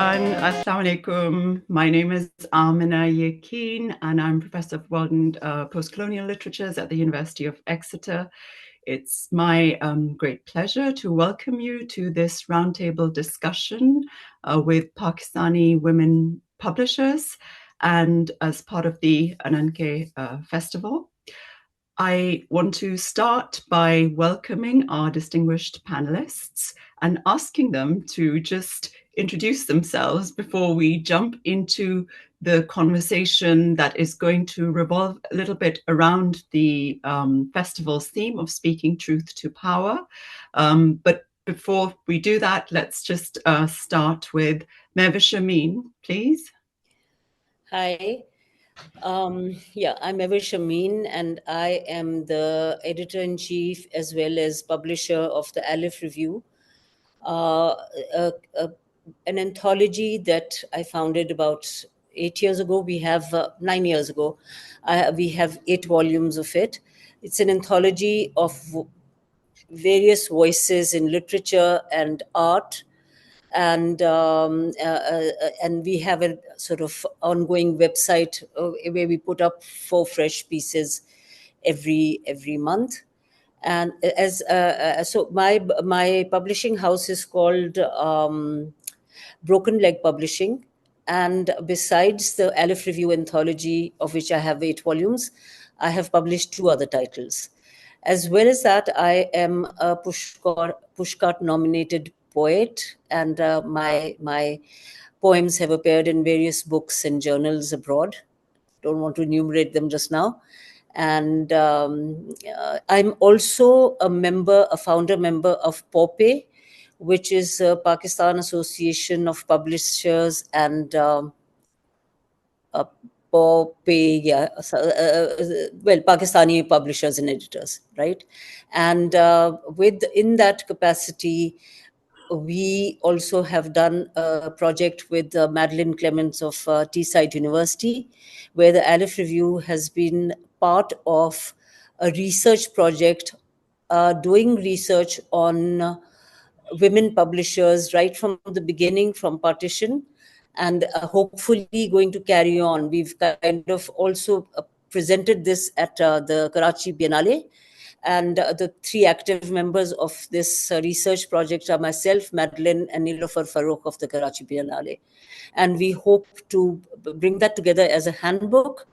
everyone. Assalamu alaikum. My name is Amina Yaqin, and I'm Professor of World and Postcolonial Literatures at the University of Exeter. It's my great pleasure to welcome you to this roundtable discussion with Pakistani women publishers and as part of the Ananke Festival. I want to start by welcoming our distinguished panelists and asking them to just introduce themselves before we jump into the conversation that is going to revolve a little bit around the festival's theme of speaking truth to power. But before we do that, let's just start with Mehvash Amin, please. Hi. I'm Mehvash Amin, and I am the editor-in-chief as well as publisher of the Aleph Review, an anthology that I founded about 8 years ago. We have 9 years ago. We have 8 volumes of it. It's an anthology of various voices in literature and art. And we have a sort of ongoing website where we put up 4 fresh pieces every month. And as so my publishing house is called Broken Leg Publishing, and besides the Aleph Review anthology, of which I have 8 volumes, I have published 2 other titles. As well as that, I am a Pushcart nominated poet, and my poems have appeared in various books and journals abroad. Don't want to enumerate them just now. And I'm also a founder member of POPE, which is Pakistan Association of Publishers and Pakistani publishers and editors, right? And in that capacity, we also have done a project with Madeline Clements of Teesside University, where the Aleph Review has been part of a research project doing research on women publishers right from the beginning, from partition, and hopefully going to carry on. We've kind of also presented this at the Karachi Biennale. And the 3 active members of this research project are myself, Madeline, and Niloufar Farooq of the Karachi Biennale. And we hope to bring that together as a handbook.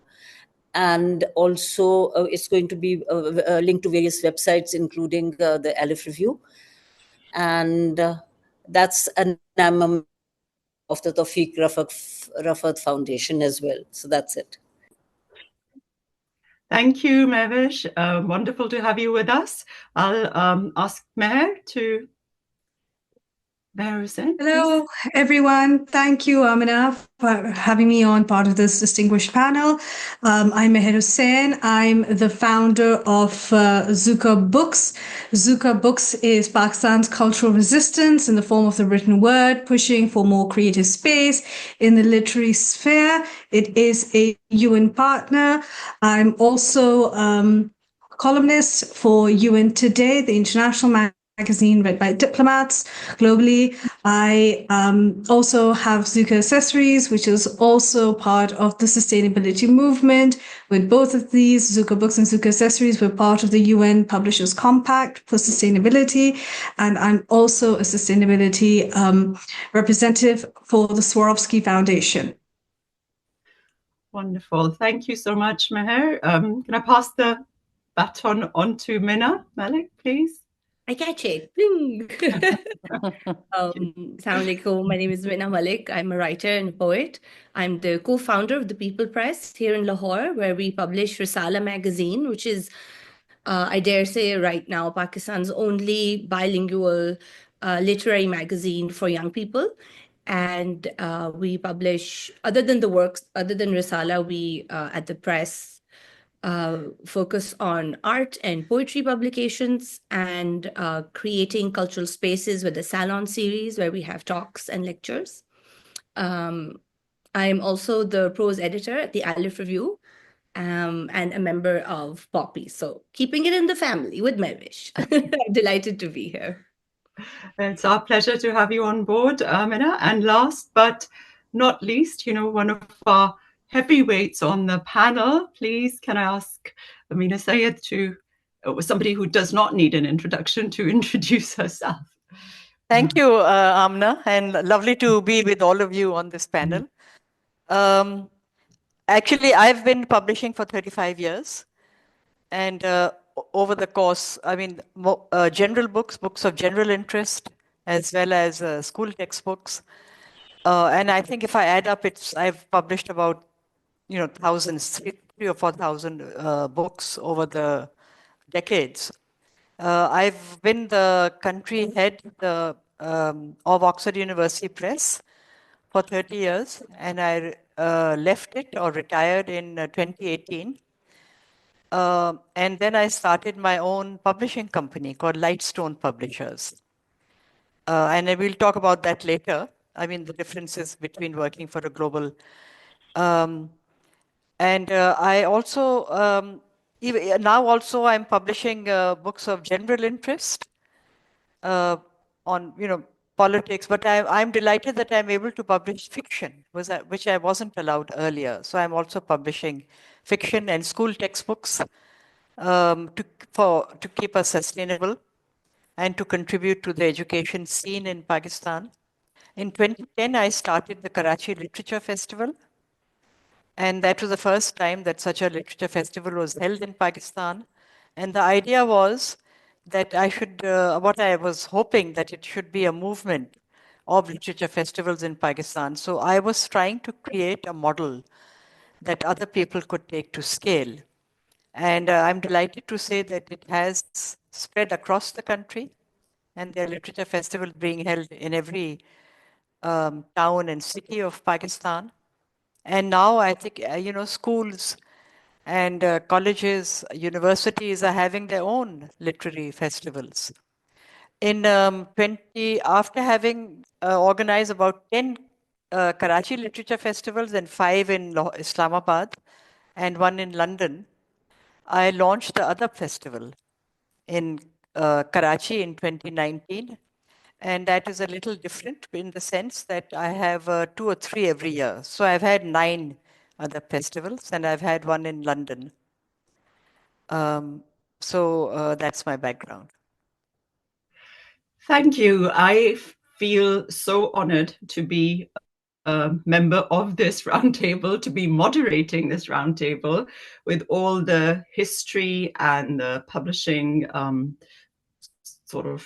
And also it's going to be linked to various websites, including the Aleph Review. And I'm a member of the Tawfiq Rafat Foundation as well. So that's it. Thank you, Mehvash. Wonderful to have you with us. I'll ask Mehr to... Hello, everyone. Thank you, Amina, for having me on part of this distinguished panel. I'm Mehr Husain. I'm the founder of Zuka Books. Zuka Books is Pakistan's cultural resistance in the form of the written word, pushing for more creative space in the literary sphere. It is a UN partner. I'm also columnist for UN Today, the international magazine read by diplomats globally. I also have Zuka Accessories, which is also part of the sustainability movement. With both of these, Zuka Books and Zuka Accessories, we're part of the UN Publishers Compact for Sustainability. And I'm also a sustainability representative for the Swarovski Foundation. Wonderful. Thank you so much, Mehr. Can I pass the baton on to Mina? Malik, please. I catch it. Assalamu alaikum. My name is Mina Malik. I'm a writer and a poet. I'm the co-founder of the People Press here in Lahore, where we publish Risala magazine, which is, I dare say right now, Pakistan's only bilingual literary magazine for young people. And we publish, other than Risala, we at the press focus on art and poetry publications and creating cultural spaces with the Salon series, where we have talks and lectures. I'm also the prose editor at the Aleph Review and a member of Poppy. So keeping it in the family with Mehvash. I'm delighted to be here. It's our pleasure to have you on board, Mina. And last but not least, one of our heavyweights on the panel, please, can I ask Amina Saiyid somebody who does not need an introduction, to introduce herself? Thank you, Amna, and lovely to be with all of you on this panel. Actually, I've been publishing for 35 years. And over the course, I mean, general books of general interest, as well as school textbooks. And I think if I add up, I've published about, thousands, 3,000 or 4,000 books over the decades. I've been the country head of Oxford University Press for 30 years, and I left it or retired in 2018. And then I started my own publishing company called Lightstone Publishers. And we'll talk about that later. I mean, the differences between working for a global. I also, now also I'm publishing books of general interest on, politics, but I'm delighted that I'm able to publish fiction, which I wasn't allowed earlier. So I'm also publishing fiction and school textbooks to keep us sustainable and to contribute to the education scene in Pakistan. In 2010, I started the Karachi Literature Festival. And that was the first time that such a literature festival was held in Pakistan. And the idea was that what I was hoping, that it should be a movement of literature festivals in Pakistan. So I was trying to create a model that other people could take to scale. And I'm delighted to say that it has spread across the country, and there are literature festivals being held in every town and city of Pakistan. And now I think, schools and colleges, universities are having their own literary festivals. After having organized about 10 Karachi literature festivals and 5 in Islamabad and 1 in London, I launched the Adab Festival in Karachi in 2019. And that is a little different in the sense that I have 2 or 3 every year. So I've had 9 other festivals, and I've had 1 in London. So that's my background. Thank you. I feel so honored to be a member of this roundtable, to be moderating this roundtable with all the history and the publishing sort of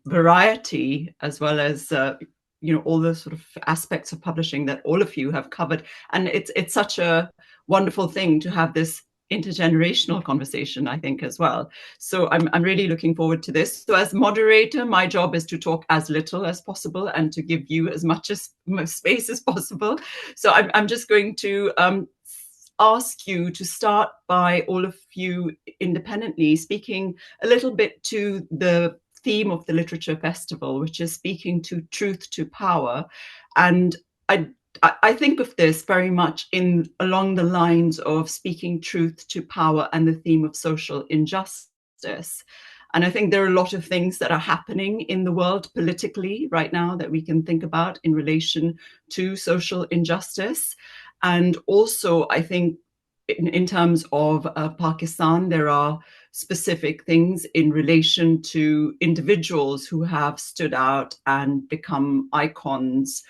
variety, as well as all the sort of aspects of publishing that all of you have covered. And it's such a wonderful thing to have this intergenerational conversation, I think, as well. So I'm really looking forward to this. So as moderator, my job is to talk as little as possible and to give you as much space as possible. So I'm just going to ask you to start by, all of you independently, speaking a little bit to the theme of the Literature Festival, which is speaking to truth to power. And I think of this very much along the lines of speaking truth to power and the theme of social injustice. And I think there are a lot of things that are happening in the world politically right now that we can think about in relation to social injustice. And also, I think in terms of Pakistan, there are specific things in relation to individuals who have stood out and become icons.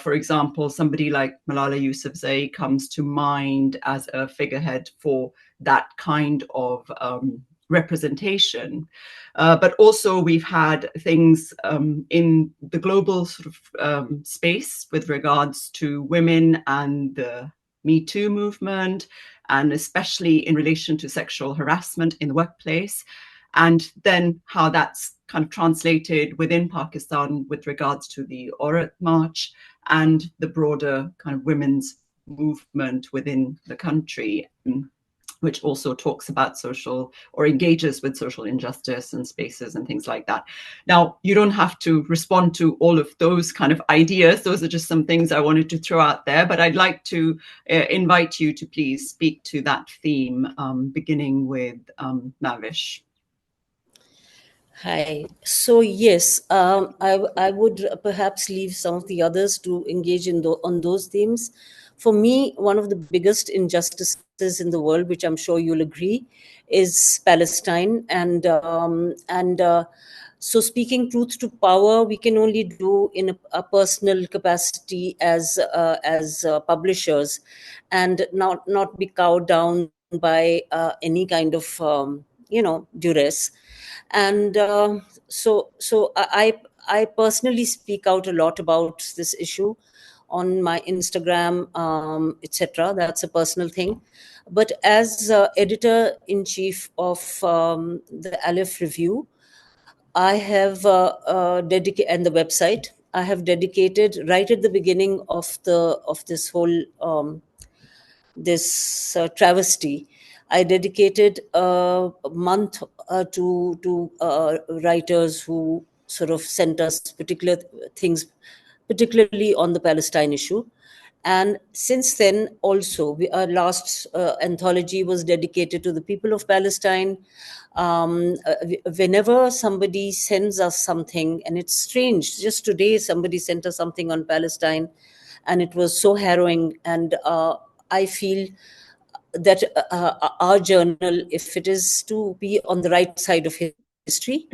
For example, somebody like Malala Yousafzai comes to mind as a figurehead for that kind of representation. But also we've had things in the global sort of space with regards to women and the Me Too movement, and especially in relation to sexual harassment in the workplace, and then how that's kind of translated within Pakistan with regards to the Aurat March and the broader kind of women's movement within the country, which also talks about social, or engages with social injustice and spaces and things like that. Now, you don't have to respond to all of those kind of ideas. Those are just some things I wanted to throw out there, but I'd like to invite you to please speak to that theme, beginning with Mehvash. Hi. So yes, I would perhaps leave some of the others to engage on those themes. For me, one of the biggest injustices in the world, which I'm sure you'll agree, is Palestine. And so speaking truth to power, we can only do in a personal capacity as publishers, and not be cowed down by any kind of duress. And I personally speak out a lot about this issue on my Instagram, etc. That's a personal thing. But as editor in chief of the Aleph Review, I have dedicated, and the website, I have dedicated right at the beginning of this whole this travesty. I dedicated a month to writers who sort of sent us particular things, particularly on the Palestine issue. And since then, also, our last anthology was dedicated to the people of Palestine. Whenever somebody sends us something, and it's strange, just today somebody sent us something on Palestine, and it was so harrowing. And I feel that our journal, if it is to be on the right side of history,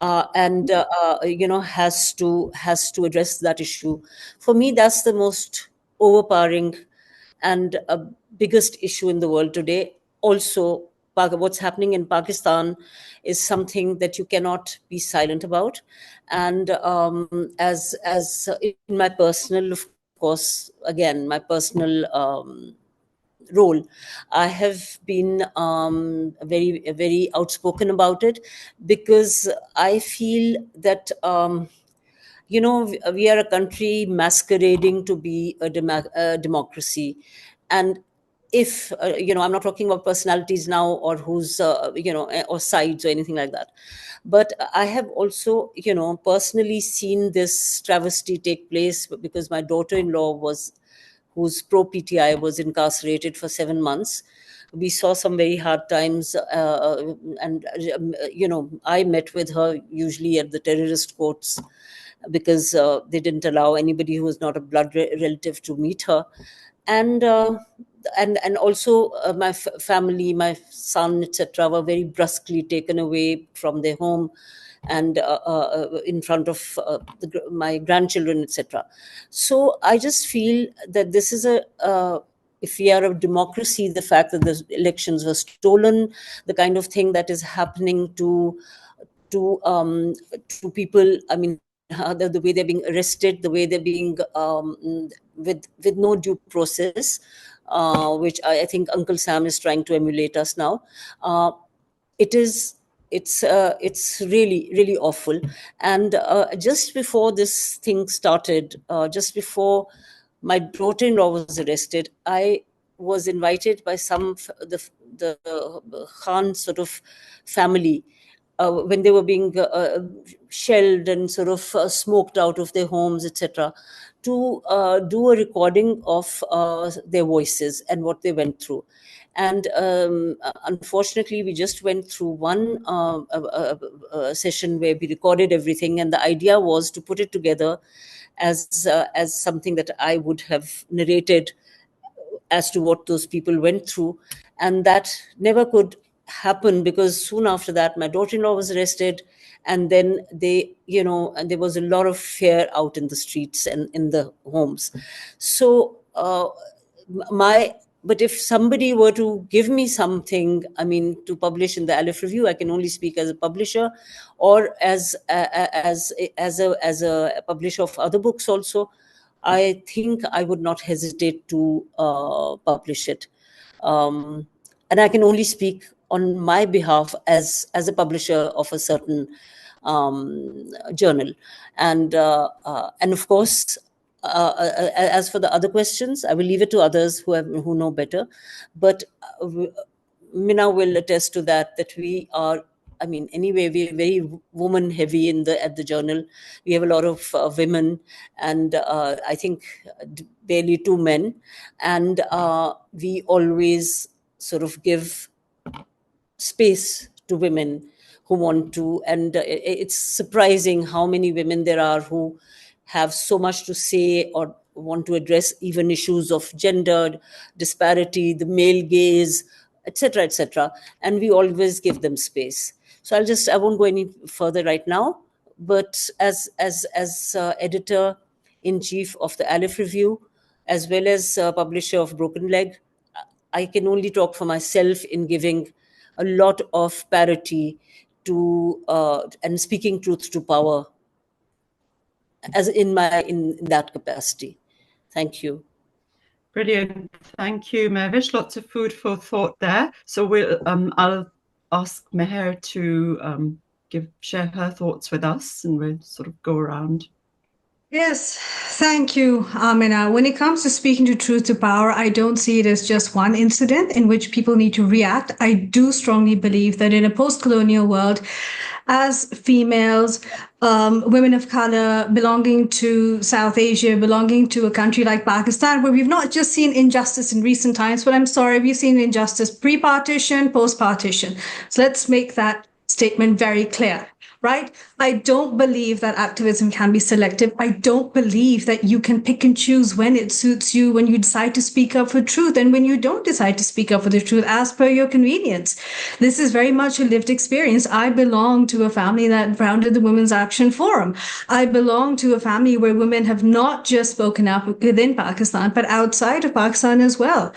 and has to address that issue. For me, that's the most overpowering and biggest issue in the world today. Also, what's happening in Pakistan is something that you cannot be silent about. And as in my personal, of course, again, my personal role, I have been very outspoken about it, because I feel that we are a country masquerading to be a democracy. And if I'm not talking about personalities now, or who's or sides or anything like that, but I have also personally seen this travesty take place, because my daughter-in-law, who's pro PTI, was incarcerated for 7 months. We saw some very hard times, and I met with her usually at the terrorist courts, because they didn't allow anybody who was not a blood relative to meet her. And and also my family, my son, etc., were very brusquely taken away from their home, and in front of my grandchildren, etc. So I just feel that this is if we are a democracy, the fact that the elections were stolen, the kind of thing that is happening to to people, I mean, the way they're being arrested, the way they're being with no due process, which I think Uncle Sam is trying to emulate us now. It is it's really awful. And just before this thing started, just before my daughter-in-law was arrested, I was invited by the Khan sort of family, when they were being shelled and sort of smoked out of their homes, etc., to do a recording of their voices and what they went through. And unfortunately, we just went through one session where we recorded everything, and the idea was to put it together as something that I would have narrated as to what those people went through. And that never could happen, because soon after that my daughter-in-law was arrested, and then and there was a lot of fear out in the streets and in the homes. So my but if somebody were to give me something, I mean, to publish in the Aleph Review, I can only speak as a publisher, or as a publisher of other books also. I think I would not hesitate to publish it. And I can only speak on my behalf as a publisher of a certain journal. And of course, as for the other questions, I will leave it to others who know better. But Mina will attest to that we are, I mean, anyway, we're very woman heavy at the journal. We have a lot of women, and I think barely two men. And we always sort of give space to women who want to, and it's surprising how many women there are who have so much to say or want to address even issues of gender disparity, the male gaze, etc., etc. And we always give them space. So I won't go any further right now. But as editor in chief of the Aleph Review, as well as publisher of Broken Leg, I can only talk for myself in giving a lot of parity to and speaking truth to power as in that capacity. Thank you. Brilliant. Thank you, Mehvash. Lots of food for thought there. So I'll ask Mehr to share her thoughts with us, and we'll sort of go around. Yes, thank you, Amina. When it comes to speaking to truth to power, I don't see it as just one incident in which people need to react. I do strongly believe that in a post-colonial world, as females, women of color belonging to South Asia, belonging to a country like Pakistan, where we've not just seen injustice in recent times, but I'm sorry, we've seen injustice pre-partition, post-partition. So let's make that statement very clear. Right? I don't believe that activism can be selective. I don't believe that you can pick and choose when it suits you, when you decide to speak up for truth, and when you don't decide to speak up for the truth as per your convenience. This is very much a lived experience. I belong to a family that founded the Women's Action Forum. I belong to a family where women have not just spoken up within Pakistan, but outside of Pakistan as well.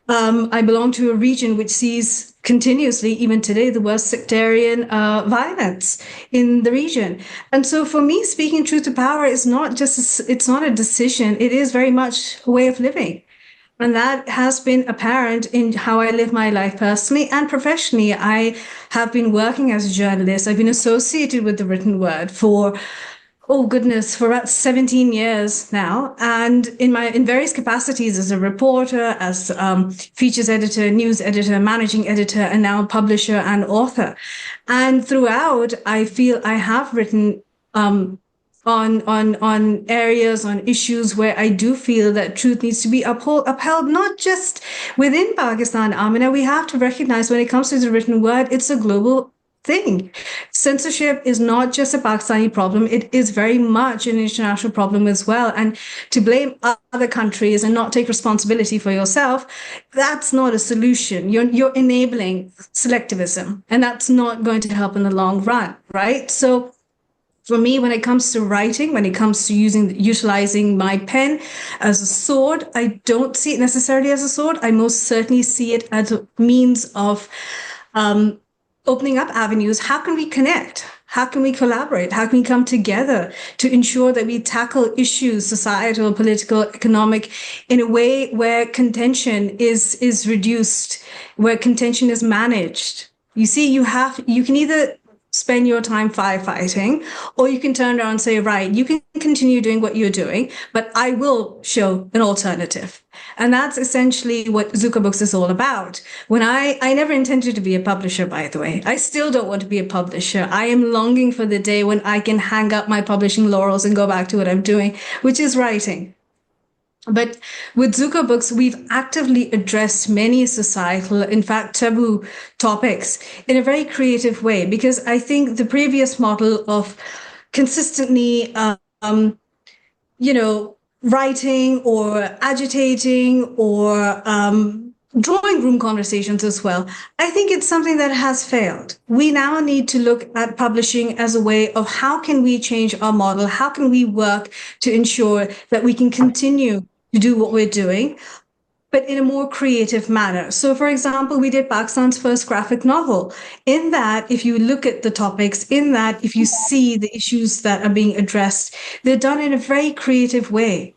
I belong to a region which sees continuously, even today, the worst sectarian violence in the region. And so for me, speaking truth to power is not just, it's not a decision. It is very much a way of living. And that has been apparent in how I live my life personally and professionally. I have been working as a journalist. I've been associated with the written word for for about 17 years now, and in various capacities as a reporter, as features editor, news editor, managing editor, and now publisher and author. And throughout, I feel I have written on areas, on issues where I do feel that truth needs to be upheld, not just within Pakistan, Amina. We have to recognize when it comes to the written word, it's a global thing. Censorship is not just a Pakistani problem. It is very much an international problem as well. And to blame other countries and not take responsibility for yourself, that's not a solution. You're enabling selectivism, and that's not going to help in the long run, right? So for me, when it comes to writing, when it comes to utilizing my pen as a sword, I don't see it necessarily as a sword. I most certainly see it as a means of opening up avenues. How can we connect? How can we collaborate? How can we come together to ensure that we tackle issues, societal, political, economic, in a way where contention is reduced, where contention is managed? You see, you can either spend your time firefighting, or you can turn around and say, right, you can continue doing what you're doing, but I will show an alternative. And that's essentially what Zuka Books is all about. When I never intended to be a publisher, by the way. I still don't want to be a publisher. I am longing for the day when I can hang up my publishing laurels and go back to what I'm doing, which is writing. But with Zuka Books, we've actively addressed many societal, in fact, taboo topics in a very creative way, because I think the previous model of consistently, writing or agitating or drawing room conversations as well, I think it's something that has failed. We now need to look at publishing as a way of how can we change our model? How can we work to ensure that we can continue to do what we're doing, but in a more creative manner? So, for example, we did Pakistan's first graphic novel. In that, if you look at the topics, in that, if you see the issues that are being addressed, they're done in a very creative way.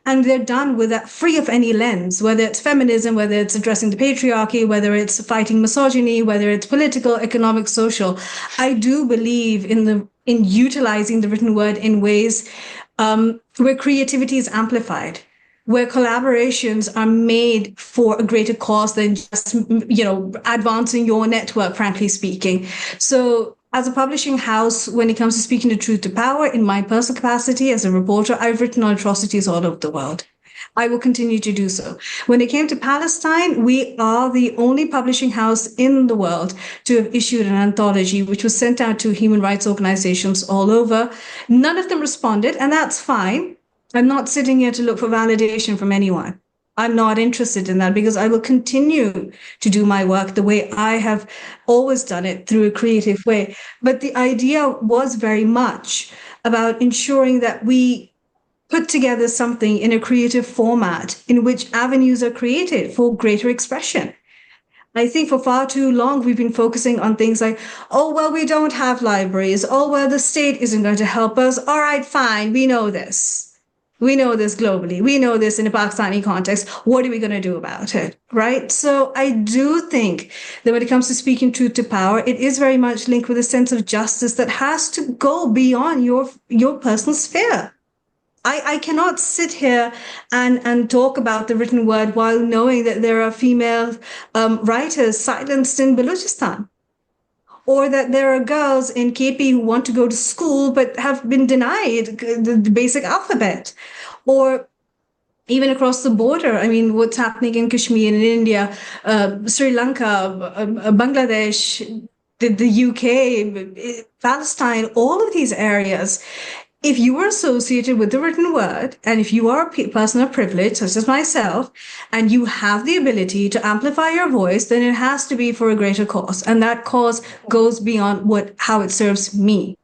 And they're done with that, free of any lens, whether it's feminism, whether it's addressing the patriarchy, whether it's fighting misogyny, whether it's political, economic, social. I do believe in utilizing the written word in ways where creativity is amplified, where collaborations are made for a greater cause than just, advancing your network, frankly speaking. So as a publishing house, when it comes to speaking the truth to power, in my personal capacity as a reporter, I've written on atrocities all over the world. I will continue to do so. When it came to Palestine, we are the only publishing house in the world to have issued an anthology, which was sent out to human rights organizations all over. None of them responded, and that's fine. I'm not sitting here to look for validation from anyone. I'm not interested in that because I will continue to do my work the way I have always done it, through a creative way. But the idea was very much about ensuring that we put together something in a creative format in which avenues are created for greater expression. I think for far too long, we've been focusing on things like, oh, well, we don't have libraries. Oh, well, the state isn't going to help us. All right, fine. We know this. We know this globally. We know this in a Pakistani context. What are we going to do about it? Right? So I do think that when it comes to speaking truth to power, it is very much linked with a sense of justice that has to go beyond your personal sphere. I cannot sit here and talk about the written word while knowing that there are female writers silenced in Balochistan, or that there are girls in KP who want to go to school but have been denied the basic alphabet, or even across the border. I mean, what's happening in Kashmir, in India, Sri Lanka, Bangladesh, the UK, Palestine, all of these areas. If you are associated with the written word, and if you are a person of privilege, such as myself, and you have the ability to amplify your voice, then it has to be for a greater cause. And that cause goes beyond how it serves me.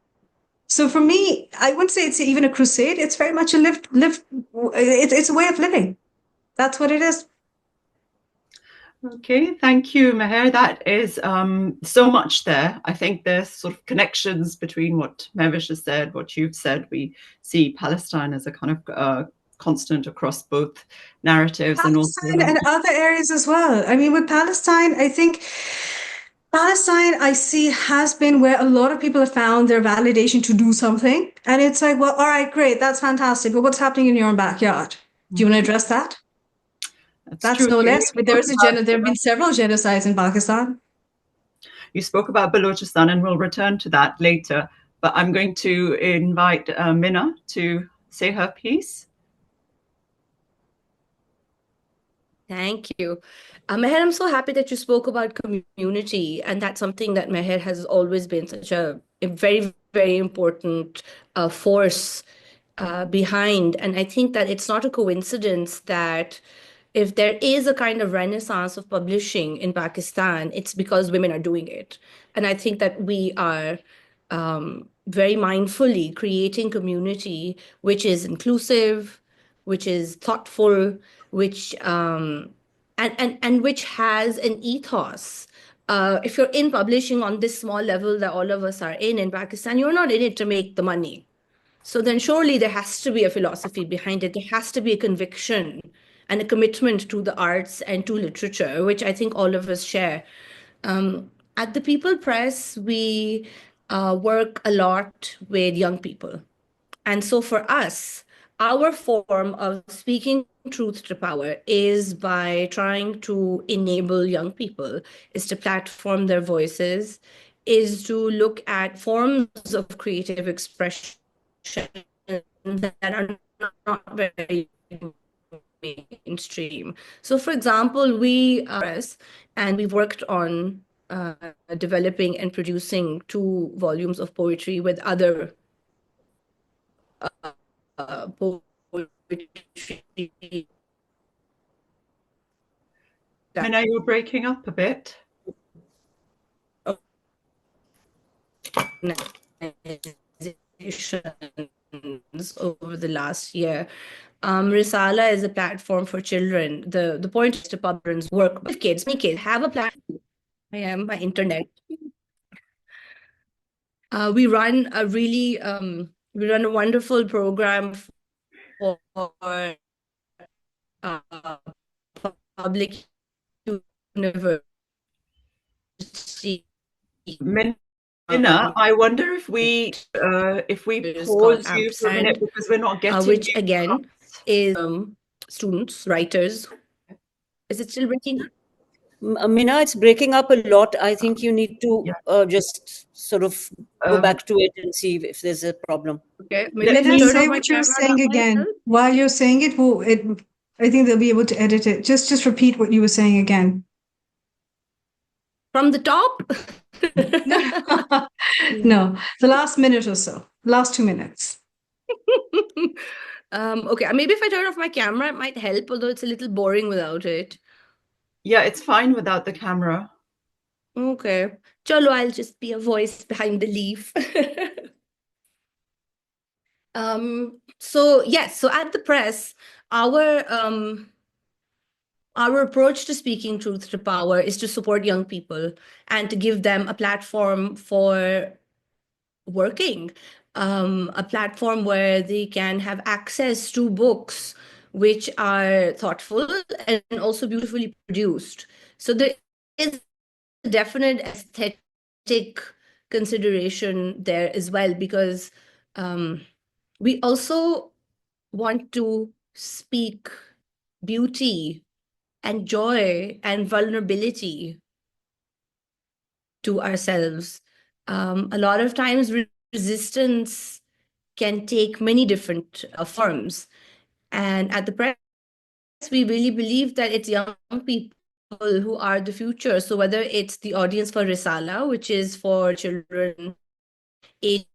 So for me, I wouldn't say it's even a crusade. It's very much it's a way of living. That's what it is. Okay, thank you, Mehr. That is so much there. I think there's sort of connections between what Mehvash has said, what you've said. We see Palestine as a kind of constant across both narratives, Palestine and other areas as well. I mean, with Palestine, I think Palestine, I see, has been where a lot of people have found their validation to do something. And it's like, well, all right, great, that's fantastic. But what's happening in your own backyard? Do you want to address that? That's true. No less. But there have been several genocides in Pakistan. You spoke about Balochistan, and we'll return to that later. But I'm going to invite Mina to say her piece. Thank you. Mehr, I'm so happy that you spoke about community, and that's something that Mehr has always been such a very, very important force behind. And I think that it's not a coincidence that if there is a kind of renaissance of publishing in Pakistan, it's because women are doing it. And I think that we are very mindfully creating community which is inclusive, which is thoughtful, which and which has an ethos. If you're in publishing on this small level that all of us are in Pakistan, you're not in it to make the money. So then surely there has to be a philosophy behind it. There has to be a conviction and a commitment to the arts and to literature, which I think all of us share. At the People Press, we work a lot with young people. And so for us, our form of speaking truth to power is by trying to enable young people, is to platform their voices, is to look at forms of creative expression that are not very mainstream. So for example, we've worked on developing and producing 2 volumes of poetry with other poetry. Mina, you're breaking up a bit. Over the last year. Risala is a platform for children. The point is to publish work with kids. Many kids have a platform. I am my internet. We run a wonderful program for public university. Mina, I wonder if we pause you for a minute because we're not getting which again is students, writers. Is it still breaking? Amina, it's breaking up a lot. I think you need to just sort of go back to it and see if there's a problem. Okay, Let me say what you're saying again. While you're saying it, I think they'll be able to edit it. Just repeat what you were saying again. From the top? No, the last minute or so, last 2 minutes. Okay, maybe if I turn off my camera, it might help, although it's a little boring without it. Yeah, it's fine without the camera. Okay. Chalo, I'll just be a voice behind the leaf. So yes, so at the press, our approach to speaking truth to power is to support young people and to give them a platform for working, a platform where they can have access to books which are thoughtful and also beautifully produced. So there is a definite aesthetic consideration there as well, because we also want to speak beauty and joy and vulnerability to ourselves. A lot of times, resistance can take many different forms. And at the press, we really believe that it's young people who are the future. So whether it's the audience for Risala, which is for children aged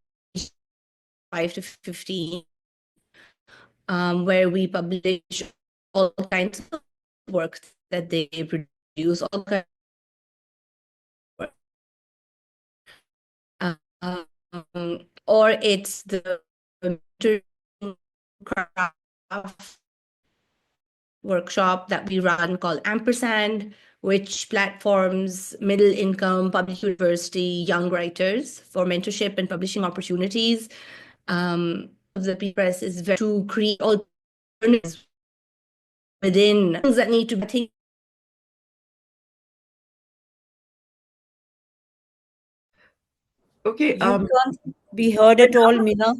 5 to 15, where we publish all kinds of work that they produce, all kinds of work. Or it's the craft workshop that we run called Ampersand, which platforms middle income public university young writers for mentorship and publishing opportunities. The press is very to create alternatives within things that need to be. I think Okay. You can't be heard at all, Mina.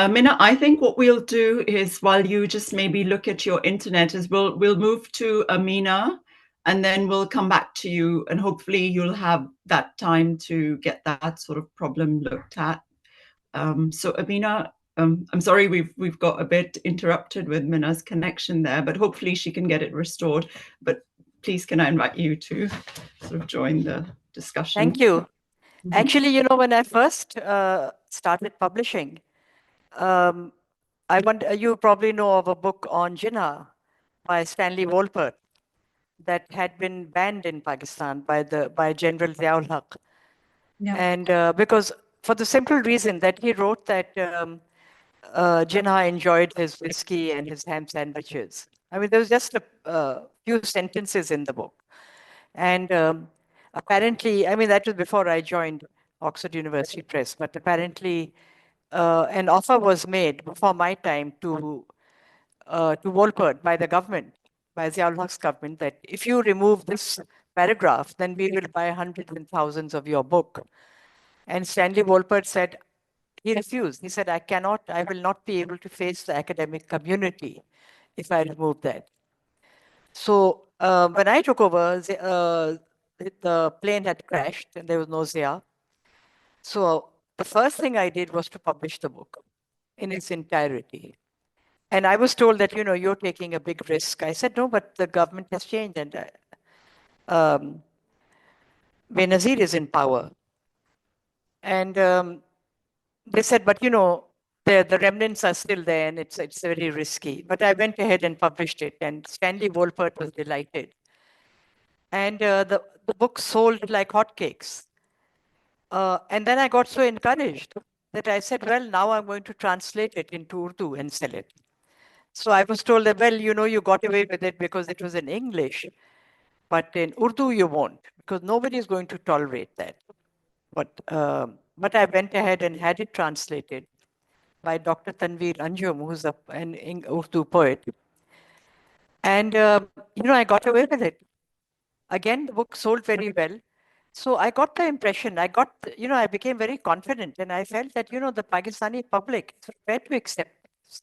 Mina, I think what we'll do is, while you just maybe look at your internet, is we'll move to Amina, and then we'll come back to you, and hopefully you'll have that time to get that sort of problem looked at. So Amina, I'm sorry we've got a bit interrupted with Mina's connection there, but hopefully she can get it restored. But please, can I invite you to sort of join the discussion? Thank you. Actually, when I first started publishing, you probably know of a book on Jinnah by Stanley Wolpert that had been banned in Pakistan by General Ziaul Haq. Yeah. And because for the simple reason that he wrote that Jinnah enjoyed his whiskey and his ham sandwiches. I mean, there was just a few sentences in the book. And apparently, I mean, that was before I joined Oxford University Press, but apparently an offer was made before my time to Wolpert by the government, by Ziaul Haq's government, that if you remove this paragraph, then we will buy hundreds and thousands of your book. And Stanley Wolpert said, he refused. He said, I will not be able to face the academic community if I remove that. So when I took over, the plane had crashed and there was no Zia. So the first thing I did was to publish the book in its entirety. And I was told that, you're taking a big risk. I said, no, but the government has changed and Benazir is in power. And they said, but the remnants are still there and it's very risky. But I went ahead and published it, and Stanley Wolpert was delighted. And the book sold like hotcakes. And then I got so encouraged that I said, well, now I'm going to translate it into Urdu and sell it. So I was told that, well, you got away with it because it was in English, but in Urdu you won't, because nobody is going to tolerate that. But I went ahead and had it translated by Dr. Tanveer Anjum, who's an Urdu poet. And, I got away with it. Again, the book sold very well. So I got the impression, I became very confident, and I felt that, the Pakistani public is prepared to accept this.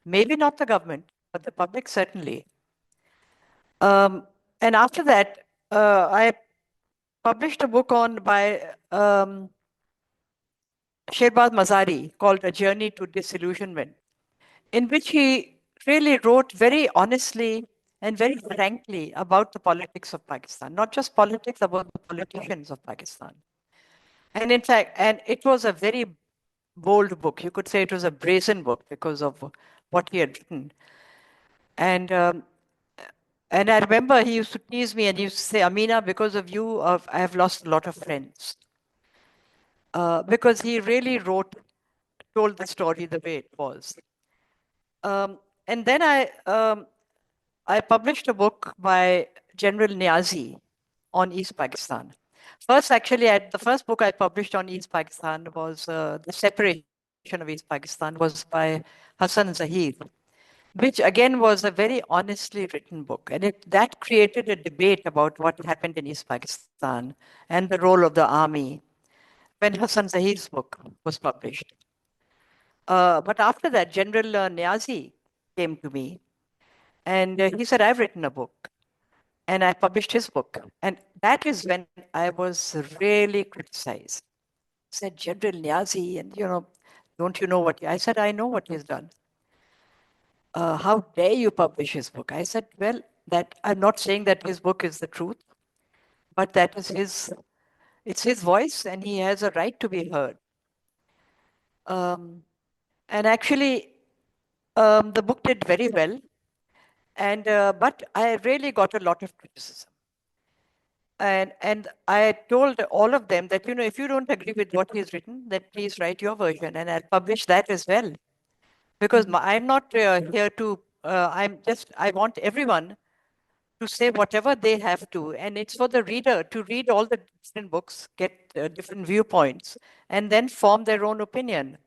Maybe not the government, but the public certainly. And after that, I published a book by Sherbaz Mazari called A Journey to Disillusionment, in which he really wrote very honestly and very frankly about the politics of Pakistan, not just politics, about the politicians of Pakistan. And in fact, and it was a very bold book. You could say it was a brazen book because of what he had written. And and I remember he used to tease me and he used to say, Amina, because of you, I have lost a lot of friends. Because he really told the story the way it was. And then I published a book by General Niazi on East Pakistan. First, actually, the first book I published on East Pakistan was The Separation of East Pakistan, was by Hassan Zahid, which again was a very honestly written book. And that created a debate about what happened in East Pakistan and the role of the army when Hassan Zahid's book was published. But after that, General Niazi came to me and he said, I've written a book. And I published his book. And that is when I was really criticized. Said, General Niazi, and don't you know what I said, I know what he's done. How dare you publish his book? I said, well, that I'm not saying that his book is the truth, but that is it's his voice and he has a right to be heard. And actually, the book did very well. And but I really got a lot of criticism. And I told all of them that, if you don't agree with what he's written, then please write your version and I'll publish that as well. Because I'm not here to, I want everyone to say whatever they have to. And it's for the reader to read all the different books, get different viewpoints, and then form their own opinion.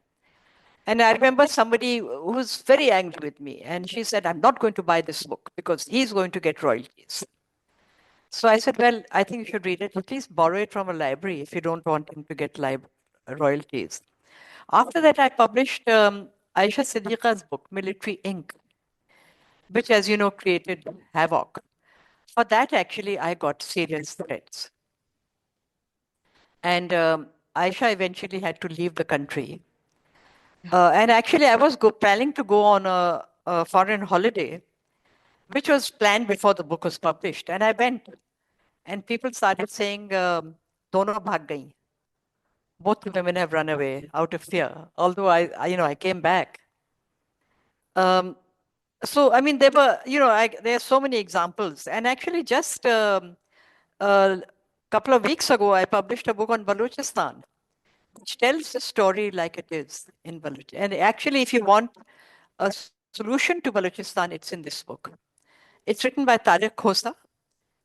And I remember somebody who was very angry with me, and she said, I'm not going to buy this book because he's going to get royalties. So I said, well, I think you should read it. At least borrow it from a library if you don't want him to get royalties. After that, I published Aisha Siddiqa's book, Military Ink, which, as you know, created havoc. For that, actually, I got serious threats. And Aisha eventually had to leave the country. And actually, I was planning to go on a foreign holiday, which was planned before the book was published. And I went. And people started saying, "Dono bhag gayi." Both the women have run away out of fear. Although I came back. So I mean, there are so many examples. And actually, just a couple of weeks ago, I published a book on Balochistan, which tells the story like it is in Balochistan. And actually, if you want a solution to Balochistan, it's in this book. It's written by Tariq Khosa,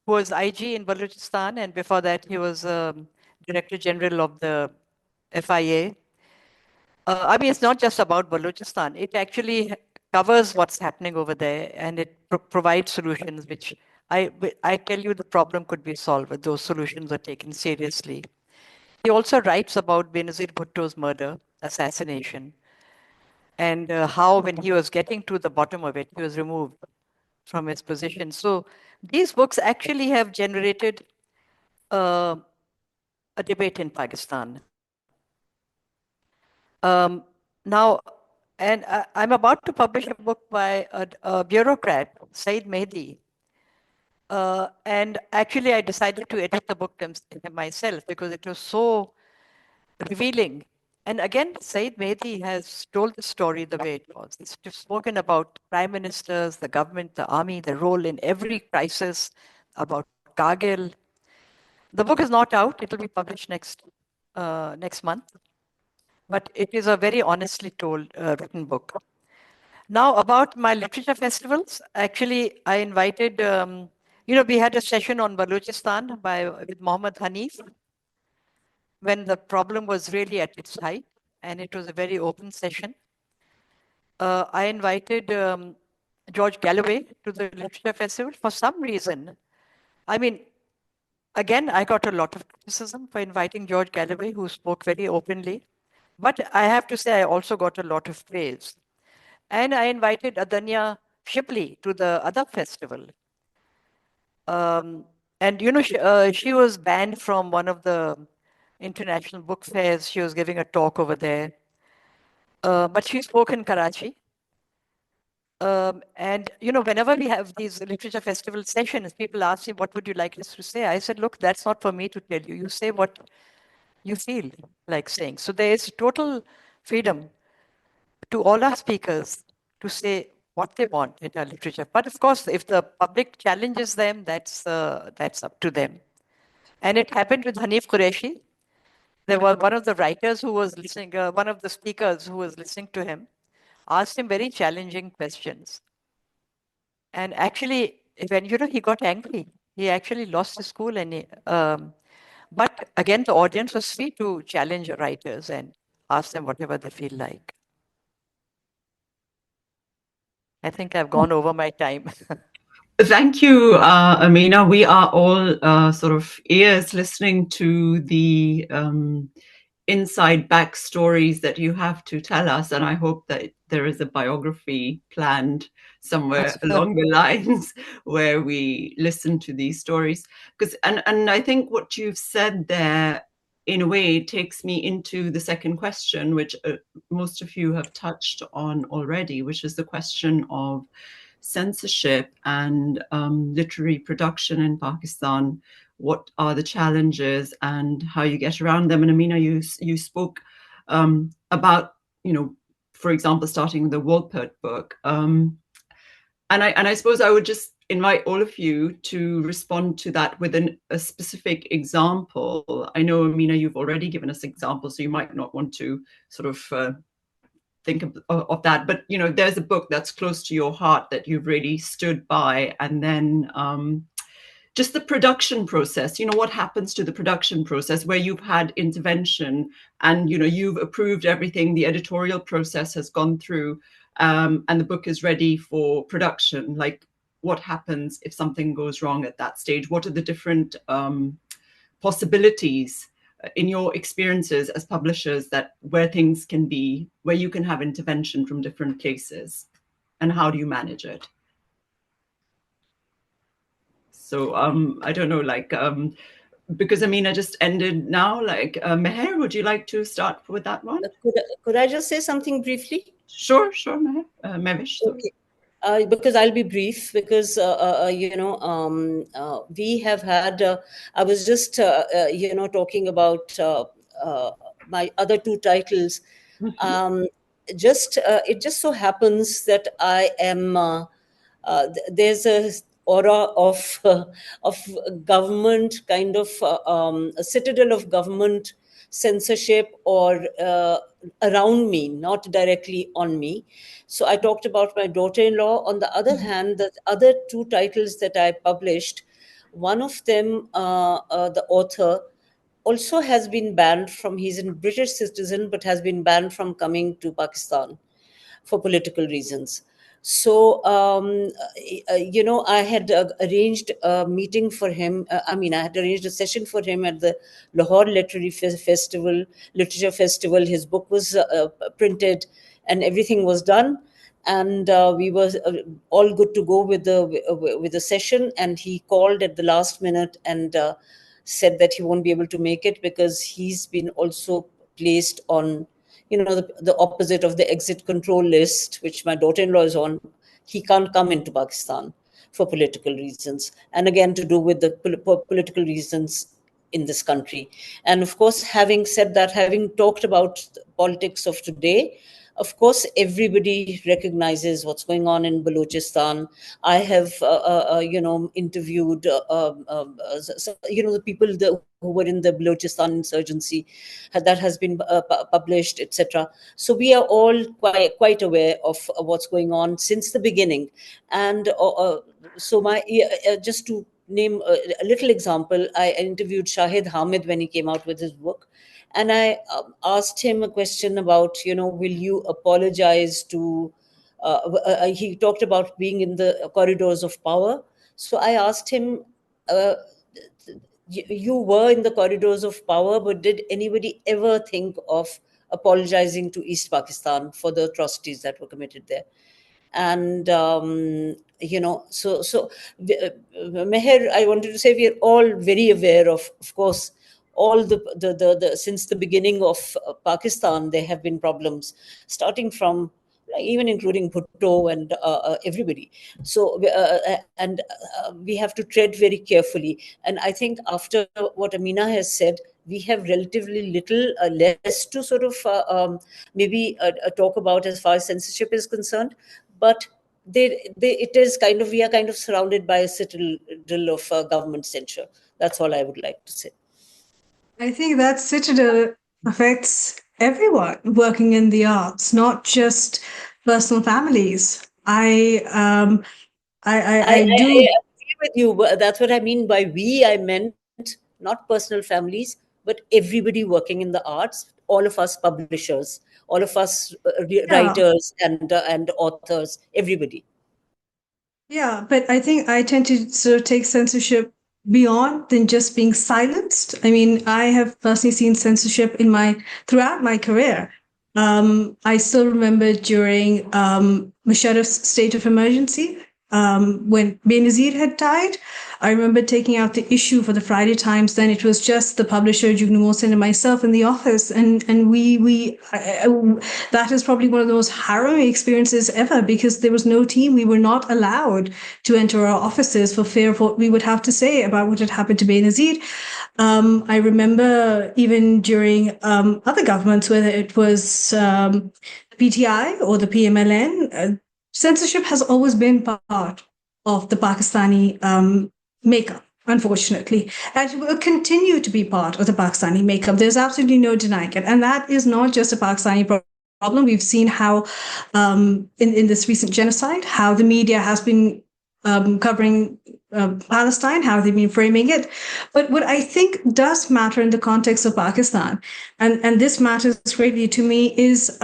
who was IG in Balochistan, and before that he was Director General of the FIA. I mean, it's not just about Balochistan. It actually covers what's happening over there, and it provides solutions which I tell you the problem could be solved if those solutions are taken seriously. He also writes about Benazir Bhutto's murder, assassination, and how when he was getting to the bottom of it, he was removed from his position. So these books actually have generated a debate in Pakistan. Now, and I'm about to publish a book by a bureaucrat, Sayyid Mehdi. And actually, I decided to edit the book myself because it was so revealing. And again, Sayyid Mehdi has told the story the way it was. He's spoken about prime ministers, the government, the army, the role in every crisis, about Kargil. The book is not out. It will be published next month. But it is a very honestly told written book. Now, about my literature festivals, actually, I invited, we had a session on Balochistan with Mohammad Hanif when the problem was really at its height, and it was a very open session. I invited George Galloway to the literature festival for some reason. I mean, again, I got a lot of criticism for inviting George Galloway, who spoke very openly. But I have to say, I also got a lot of praise. And I invited Adanya Shipley to the other festival. And, she was banned from one of the international book fairs. She was giving a talk over there. But she spoke in Karachi. And, you know, whenever we have these literature festival sessions, people ask me, what would you like us to say? I said, look, that's not for me to tell you. You say what you feel like saying. So there is total freedom to all our speakers to say what they want in our literature. But of course, if the public challenges them, that's up to them. And it happened with Hanif Qureshi. There was one of the writers who was listening, one of the speakers who was listening to him, asked him very challenging questions. And actually, when, you know, he got angry, he actually lost his cool. But again, the audience was free to challenge writers and ask them whatever they feel like. I think I've gone over my time. Thank you, Amina. We are all sort of ears listening to the inside backstories that you have to tell us, and I hope that there is a biography planned somewhere along the lines where we listen to these stories. Because and I think what you've said there, in a way, takes me into the second question, which most of you have touched on already, which is the question of censorship and literary production in Pakistan. What are the challenges and how you get around them? And Amina, you spoke about, you know, for example, starting the Wolpert book. And I suppose I would just invite all of you to respond to that with a specific example. I know, Amina, you've already given us examples, so you might not want to sort of think of that, but you know, there's a book that's close to your heart that you've really stood by, and then just the production process. You know, what happens to the production process where you've had intervention and, you know, you've approved everything, the editorial process has gone through, and the book is ready for production. Like, what happens if something goes wrong at that stage? What are the different possibilities in your experiences as publishers that where things can be, where you can have intervention from different places, and how do you manage it? So I don't know, like because Amina just ended now, like Mehr, would you like to start with that one? Could I just say something briefly? Sure, Mehr. Mehvash. Okay. Because I'll be brief, because you know, we have had. I was just you know, talking about my other two titles. It just so happens that I am. There's a aura of government, kind of a citadel of government censorship, or around me, not directly on me. So I talked about my daughter-in-law. On the other hand, the other two titles that I published, one of them, the author, also has been banned from, he's a British citizen, but has been banned from coming to Pakistan for political reasons. So, you know, I had arranged a meeting for him. I had arranged a session for him at the Lahore Festival, Literature Festival. His book was printed and everything was done. And we were all good to go with the session. And he called at the last minute and said that he won't be able to make it because he's been also placed on, you know, the opposite of the exit control list, which my daughter-in-law is on. He can't come into Pakistan for political reasons, and again to do with the political reasons in this country. And of course, having said that, having talked about the politics of today, of course, everybody recognizes what's going on in Balochistan. I have, you know, interviewed, you know, the people who were in the Balochistan insurgency, that has been published, etc. So we are all quite aware of what's going on since the beginning. And so just to name a little example, I interviewed Shahid Hamid when he came out with his book. And I asked him a question about, you know, will you apologize to, he talked about being in the corridors of power. So I asked him, you were in the corridors of power, but did anybody ever think of apologizing to East Pakistan for the atrocities that were committed there? And you know, so Mehr, I wanted to say we are all very aware of course, all the since the beginning of Pakistan, there have been problems, starting from even including Bhutto and everybody. So, we have to tread very carefully. And I think after what Amina has said, we have relatively little less to sort of maybe talk about as far as censorship is concerned. But it is kind of, we are kind of surrounded by a citadel of government censure. That's all I would like to say. I think that citadel affects everyone working in the arts, not just personal families. I do. I agree with you. But that's what I mean by we. I meant not personal families, but everybody working in the arts. All of us publishers, all of us Yeah. writers and authors. Everybody. Yeah, but I think I tend to sort of take censorship beyond than just being silenced. I mean, I have personally seen censorship throughout my career. I still remember during Musharraf's state of emergency, when Benazir had died. I remember taking out the issue for the Friday Times. Then it was just the publisher, Jugnu Mohsen, and myself in the office, and that is probably one of the most harrowing experiences ever, because there was no team. We were not allowed to enter our offices for fear of what we would have to say about what had happened to Benazir. I remember even during other governments, whether it was PTI or the PMLN, censorship has always been part of the Pakistani makeup, unfortunately, and it will continue to be part of the Pakistani makeup. There's absolutely no denying it. And that is not just a Pakistani problem. We've seen how in this recent genocide, how the media has been covering Palestine, how they've been framing it. But what I think does matter in the context of Pakistan, and this matters greatly to me, is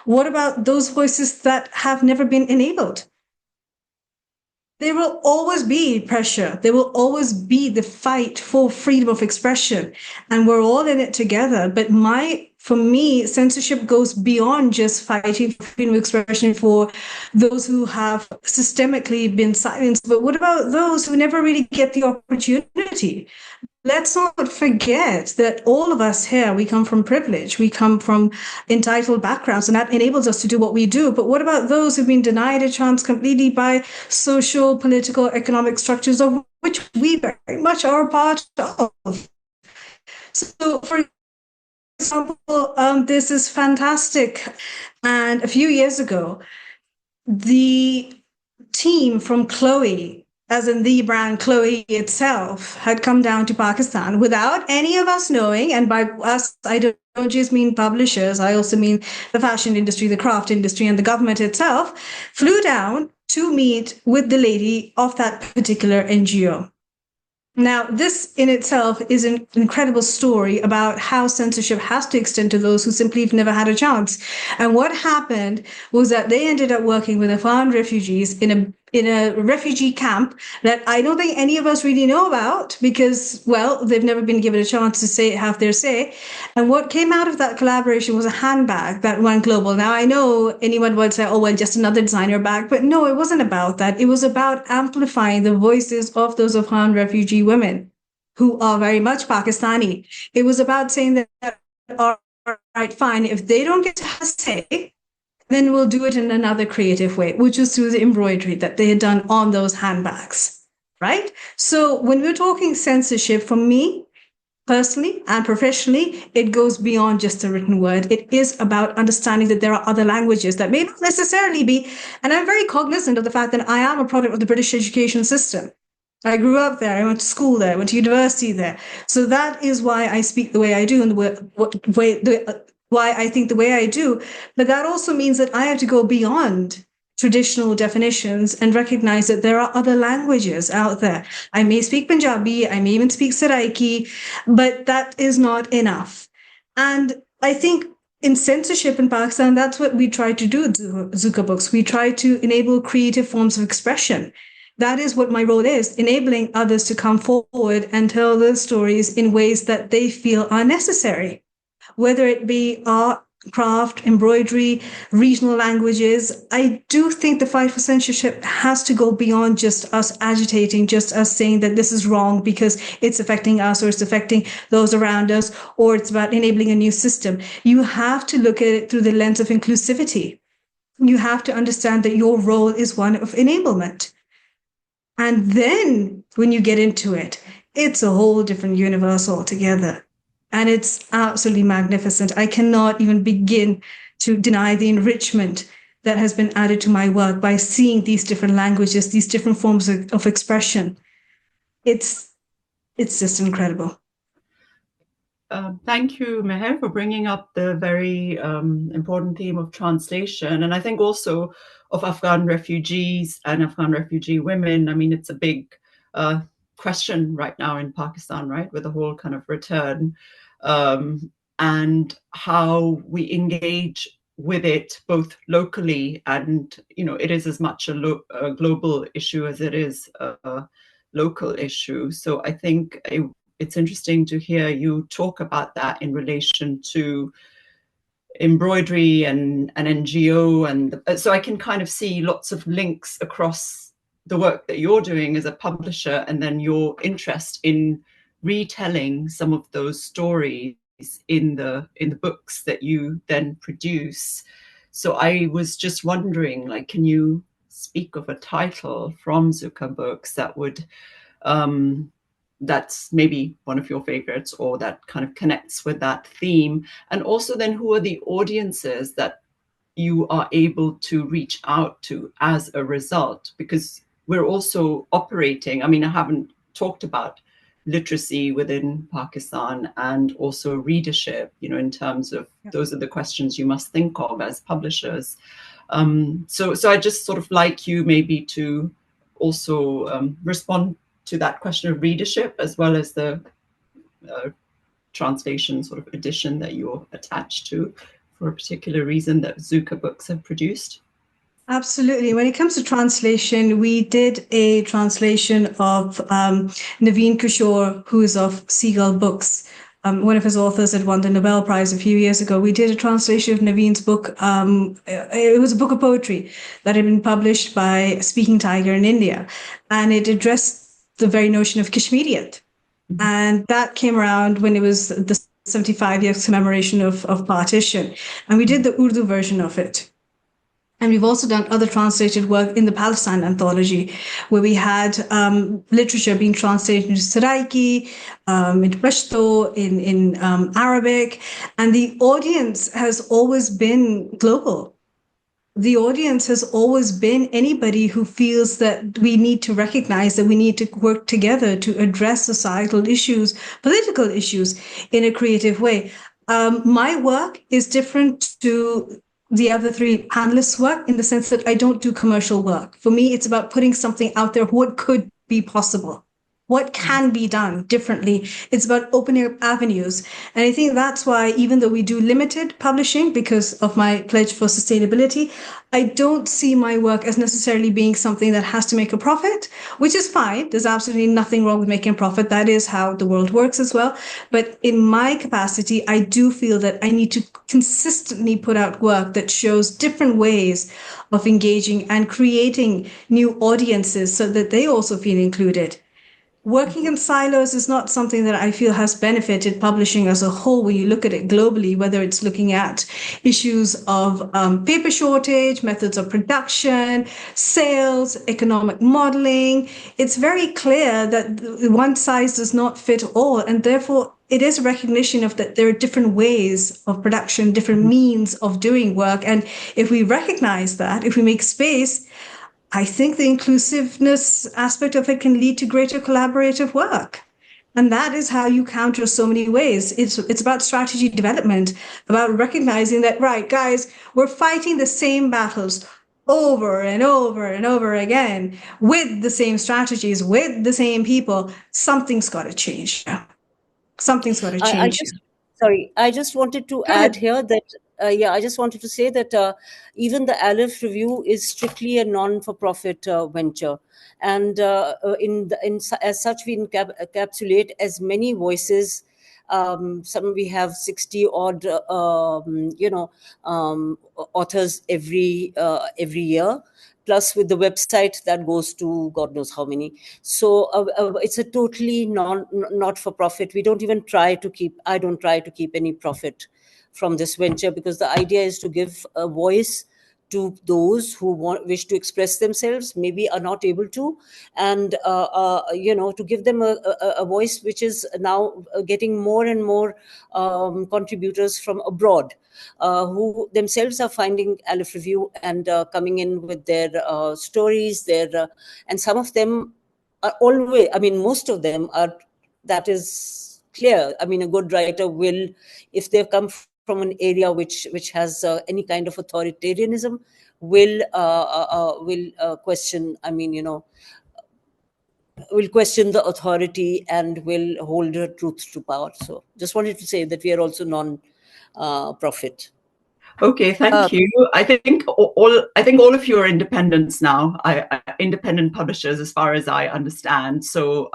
what about those voices that have never been enabled? There will always be pressure. There will always be the fight for freedom of expression. And we're all in it together. But for me, censorship goes beyond just fighting for freedom of expression for those who have systemically been silenced. But what about those who never really get the opportunity? Let's not forget that all of us here, we come from privilege, we come from entitled backgrounds, and that enables us to do what we do. But what about those who've been denied a chance completely by social, political, economic structures of which we very much are a part of? So, for example, this is fantastic. And a few years ago, the team from Chloe, as in the brand Chloe itself, had come down to Pakistan without any of us knowing. And by us, I don't just mean publishers, I also mean the fashion industry, the craft industry, and the government itself, flew down to meet with the lady of that particular NGO. Now, this in itself is an incredible story about how censorship has to extend to those who simply have never had a chance. And what happened was that they ended up working with Afghan refugees in a refugee camp that I don't think any of us really know about because, well, they've never been given a chance to have their say. And what came out of that collaboration was a handbag that went global. Now, I know anyone would say, oh, well, just another designer bag. But no, it wasn't about that. It was about amplifying the voices of those Afghan refugee women who are very much Pakistani. It was about saying that, all right, fine, if they don't get to say, then we'll do it in another creative way, which is through the embroidery that they had done on those handbags, right? So when we're talking censorship, for me, personally and professionally, it goes beyond just the written word. It is about understanding that there are other languages that may not necessarily be, and I'm very cognizant of the fact that I am a product of the British education system. I grew up there, I went to school there, I went to university there. So that is why I speak the way I do and why I think the way I do. But that also means that I have to go beyond traditional definitions and recognize that there are other languages out there. I may speak Punjabi, I may even speak Saraiki, but that is not enough. And I think in censorship in Pakistan, that's what we try to do at Zuka Books. We try to enable creative forms of expression. That is what my role is, enabling others to come forward and tell their stories in ways that they feel are necessary. Whether it be art, craft, embroidery, regional languages, I do think the fight for censorship has to go beyond just us agitating, just us saying that this is wrong because it's affecting us or it's affecting those around us, or it's about enabling a new system. You have to look at it through the lens of inclusivity. You have to understand that your role is one of enablement. And then when you get into it, it's a whole different universe altogether. And it's absolutely magnificent. I cannot even begin to deny the enrichment that has been added to my work by seeing these different languages, these different forms of expression. It's just incredible. Thank you, Mehr, for bringing up the very important theme of translation. And I think also of Afghan refugees and Afghan refugee women. I mean, it's a big question right now in Pakistan, right, with the whole kind of return and how we engage with it both locally and, you know, it is as much a global issue as it is a local issue. So I think it's interesting to hear you talk about that in relation to embroidery and an NGO. And so I can kind of see lots of links across the work that you're doing as a publisher and then your interest in retelling some of those stories in the books that you then produce. So I was just wondering, like, can you speak of a title from Zuka Books that would that's maybe one of your favorites or that kind of connects with that theme? And also then who are the audiences that you are able to reach out to as a result? Because we're also operating, I mean, I haven't talked about literacy within Pakistan and also readership, you know, in terms of those are the questions you must think of as publishers. So I just sort of like you maybe to also respond to that question of readership as well as the translation sort of edition that you're attached to for a particular reason that Zuka Books have produced. Absolutely. When it comes to translation, we did a translation of Naveen Kishore, who is of Seagull Books. One of his authors had won the Nobel Prize a few years ago. We did a translation of Naveen's book. It was a book of poetry that had been published by Speaking Tiger in India, and it addressed the very notion of Kashmiriyat. Mm-hmm. And that came around when it was the 75 years commemoration of partition. And we did the Urdu version of it. And we've also done other translated work in the Palestine anthology, where we had literature being translated into Saraiki, into Pashto, in Arabic. And the audience has always been global. The audience has always been anybody who feels that we need to recognize that we need to work together to address societal issues, political issues in a creative way. My work is different to the other three panelists' work in the sense that I don't do commercial work. For me, it's about putting something out there, what could be possible, what can be done differently. It's about opening up avenues. And I think that's why, even though we do limited publishing because of my pledge for sustainability, I don't see my work as necessarily being something that has to make a profit, which is fine. There's absolutely nothing wrong with making a profit. That is how the world works as well. But in my capacity, I do feel that I need to consistently put out work that shows different ways of engaging and creating new audiences so that they also feel included. Working in silos is not something that I feel has benefited publishing as a whole when you look at it globally, whether it's looking at issues of paper shortage, methods of production, sales, economic modeling. It's very clear that one size does not fit all, and therefore it is a recognition of that there are different ways of production, different means of doing work. And if we recognize that, if we make space, I think the inclusiveness aspect of it can lead to greater collaborative work. And that is how you counter so many ways. It's about strategy development, about recognizing that, right, guys, we're fighting the same battles over and over and over again with the same strategies, with the same people. Something's got to change. Something's got to change. I just wanted to add here that I just wanted to say that even the Aleph Review is strictly a non-for-profit venture, and as such, we encapsulate as many voices. We have 60 odd, authors every year. Plus, with the website that goes to God knows how many. So it's a totally not for profit. We don't even try to keep. I don't try to keep any profit from this venture, because the idea is to give a voice to those who wish to express themselves, maybe are not able to, and to give them a voice, which is now getting more and more contributors from abroad, who themselves are finding Aleph Review and coming in with their stories, and some of them are always, I mean, most of them are, that is clear. I mean, a good writer will, if they've come from an area which has any kind of authoritarianism, will question, I mean, will question the authority and will hold her truth to power. So just wanted to say that we are also non-profit. Okay, thank you. I think all of you are independents now, independent publishers, as far as I understand. So,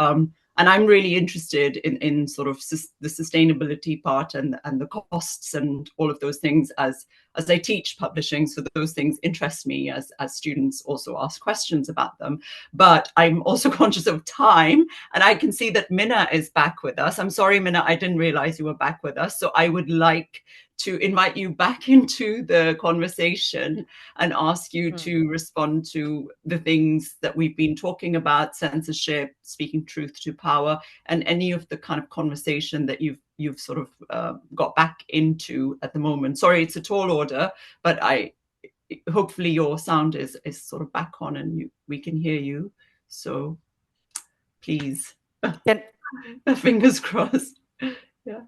and I'm really interested in sort of the sustainability part and the costs and all of those things as I teach publishing. So those things interest me as students also ask questions about them. But I'm also conscious of time, and I can see that Mina is back with us. I'm sorry, Mina, I didn't realize you were back with us. So I would like to invite you back into the conversation and ask you to respond to the things that we've been talking about: censorship, speaking truth to power, and any of the kind of conversation that you've sort of got back into at the moment. Sorry, it's a tall order, but hopefully your sound is sort of back on and we can hear you. So please, fingers crossed. Yeah.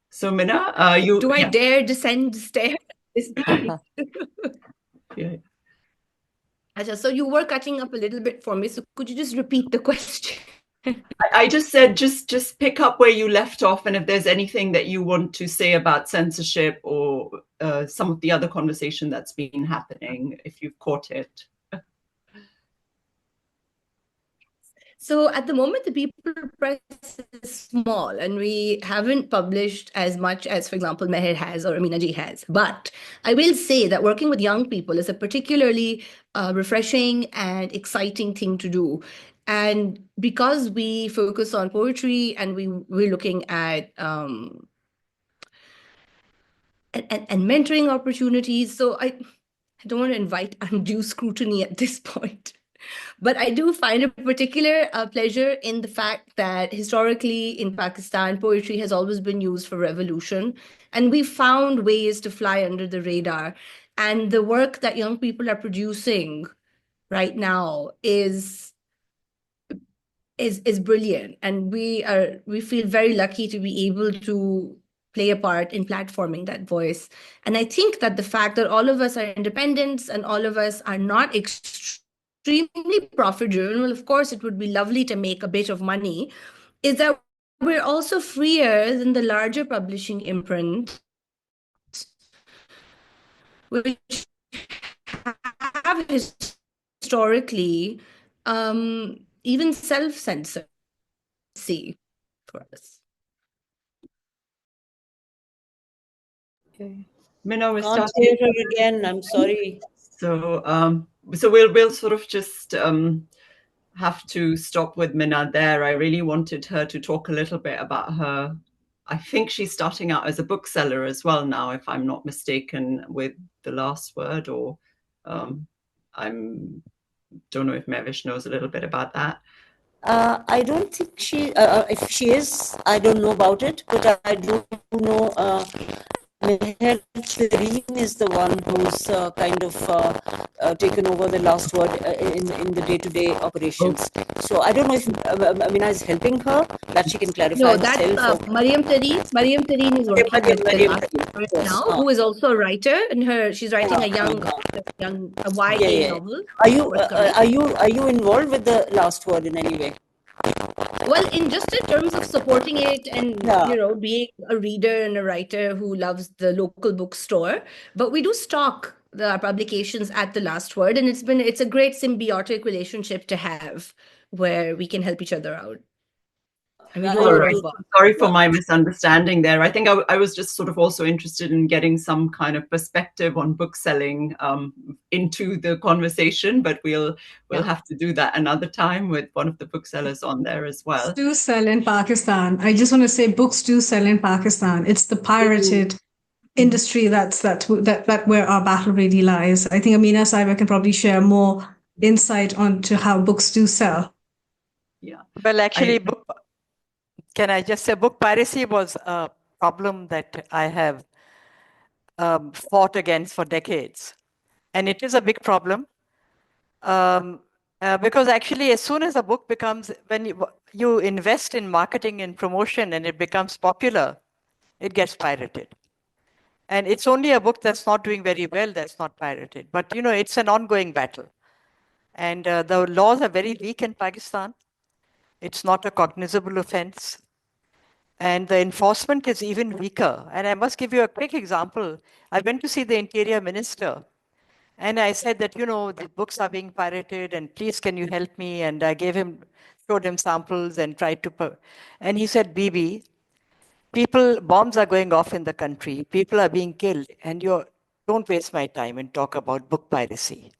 So Mina, do I dare descend the stairs? Yeah. So you were cutting up a little bit for me. So could you just repeat the question? I just said just pick up where you left off, and if there's anything that you want to say about censorship or some of the other conversation that's been happening, if you've caught it. So at the moment, the People Press is small, and we haven't published as much as, for example, Mehr has or Ameena ji has. But I will say that working with young people is a particularly refreshing and exciting thing to do. And because we focus on poetry and we're looking at and mentoring opportunities, so I don't want to invite undue scrutiny at this point. But I do find a particular pleasure in the fact that historically in Pakistan, poetry has always been used for revolution. And we found ways to fly under the radar. And the work that young people are producing right now is brilliant. And we feel very lucky to be able to play a part in platforming that voice. And I think that the fact that all of us are independents and all of us are not extremely profit driven, well, of course, it would be lovely to make a bit of money, is that we're also freer than the larger publishing imprint, which have historically even self-censored for us. Okay. Mina, we're Can't starting hear her again. I'm sorry. So we'll sort of just have to stop with Mina there. I really wanted her to talk a little bit about her. I think she's starting out as a bookseller as well now, if I'm not mistaken, with The Last Word, or don't know if Mehvash knows a little bit about that. I don't think if she is, I don't know about it, but I do know Mehr is the one who's kind of taken over The Last Word in the day-to-day operations. So I don't know if Amina is helping her, that she can clarify. No, that's Mariam Tareen. Mariam Tareen is working with The Last Word now, who is also a writer, and she's writing a YA novel. Are you involved with The Last Word in any way? Well, in terms of supporting it and being a reader and a writer who loves the local bookstore, but we do stock the publications at The Last Word, and it's a great symbiotic relationship to have where we can help each other out. Sorry for my misunderstanding there. I think I was just sort of also interested in getting some kind of perspective on bookselling into the conversation, but we'll have to do that another time with one of the booksellers on there as well. Books do sell in Pakistan. I just want to say books do sell in Pakistan. It's the pirated industry that where our battle really lies. I think Ameena Saiba can probably share more insight onto how books do sell. Yeah. Well, actually, can I just say book piracy was a problem that I have fought against for decades. And it is a big problem because actually, as soon as a book becomes, when you invest in marketing and promotion and it becomes popular, it gets pirated. And it's only a book that's not doing very well that's not pirated. But, it's an ongoing battle. And the laws are very weak in Pakistan. It's not a cognizable offense. And the enforcement is even weaker. And I must give you a quick example. I went to see the Interior Minister. And I said that, the books are being pirated and please can you help me? And I showed him samples and tried to, and he said, Bibi, bombs are going off in the country. People are being killed. And don't waste my time and talk about book piracy.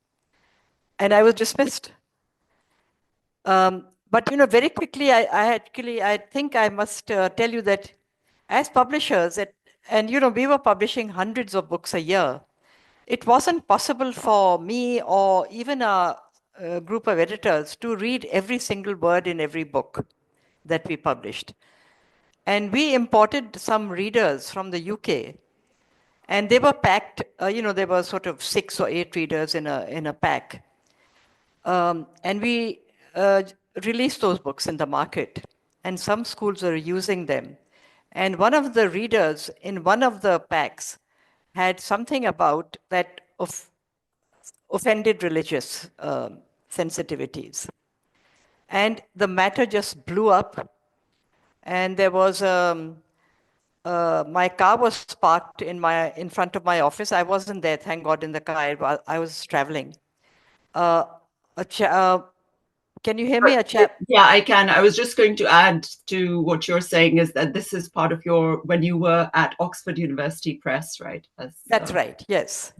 And I was dismissed. But, very quickly, I think I must tell you that as publishers, and, we were publishing hundreds of books a year. It wasn't possible for me or even a group of editors to read every single word in every book that we published. And we imported some readers from the UK, and they were packed, there were sort of 6 or 8 readers in a pack. And we released those books in the market, and some schools are using them. And one of the readers in one of the packs had something about that offended religious sensitivities. And the matter just blew up. And there was my car was parked in front of my office. I wasn't there, thank God, in the car. I was traveling. Can you hear me? Yeah, I can. I was just going to add to what you're saying is that this is part of when you were at Oxford University Press, right? That's right, yes.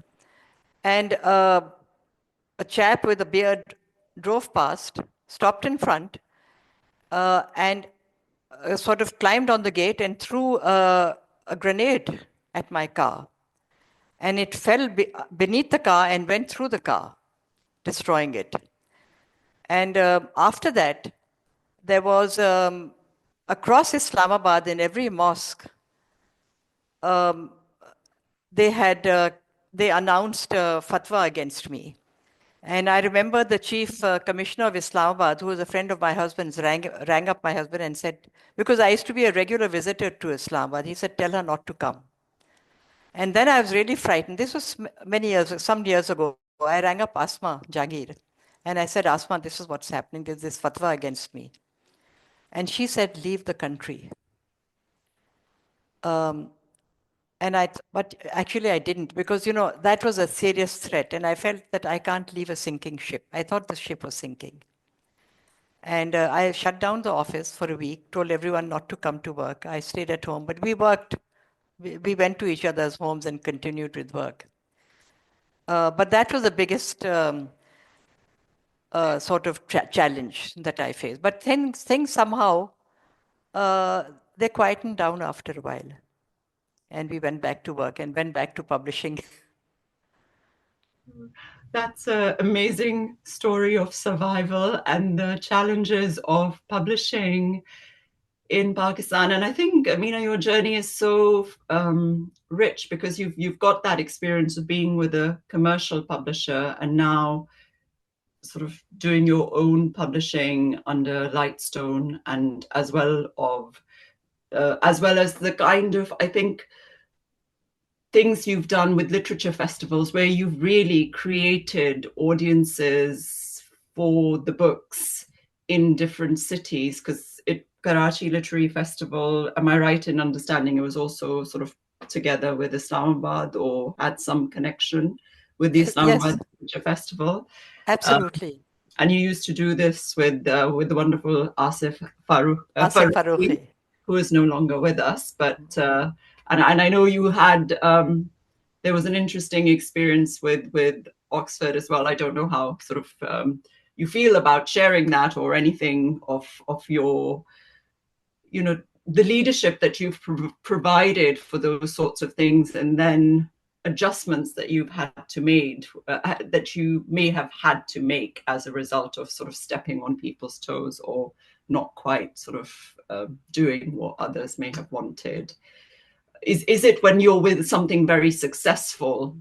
And a chap with a beard drove past, stopped in front, and sort of climbed on the gate and threw a grenade at my car. And it fell beneath the car and went through the car, destroying it. And after that, there was across Islamabad in every mosque, they announced fatwa against me. And I remember the chief commissioner of Islamabad, who was a friend of my husband's, rang up my husband and said, because I used to be a regular visitor to Islamabad, he said, tell her not to come. And then I was really frightened. This was some years ago. I rang up Asma Jagir. And I said, Asma, this is what's happening. There's this fatwa against me. And she said, leave the country. But actually I didn't, because, that was a serious threat. And I felt that I can't leave a sinking ship. I thought the ship was sinking. And I shut down the office for a week, told everyone not to come to work. I stayed at home, but we worked. We went to each other's homes and continued with work. But that was the biggest sort of challenge that I faced. But things somehow, they quietened down after a while. And we went back to work and went back to publishing. That's an amazing story of survival and the challenges of publishing in Pakistan. And I think, Amina, your journey is so rich because you've got that experience of being with a commercial publisher and now sort of doing your own publishing under Lightstone, and as well as the kind of, I think, things you've done with literature festivals where you've really created audiences for the books in different cities, because Karachi Literary Festival, am I right in understanding it was also sort of together with Islamabad or had some connection with the Islamabad Literature Festival? Absolutely. And you used to do this with the wonderful Asif Farooqi, who is no longer with us, but and I know you had there was an interesting experience with Oxford as well. I don't know how sort of you feel about sharing that or anything of your the leadership that you've provided for those sorts of things, and then adjustments that you've had to made, that you may have had to make as a result of sort of stepping on people's toes or not quite sort of doing what others may have wanted. Is it when you're with something very successful,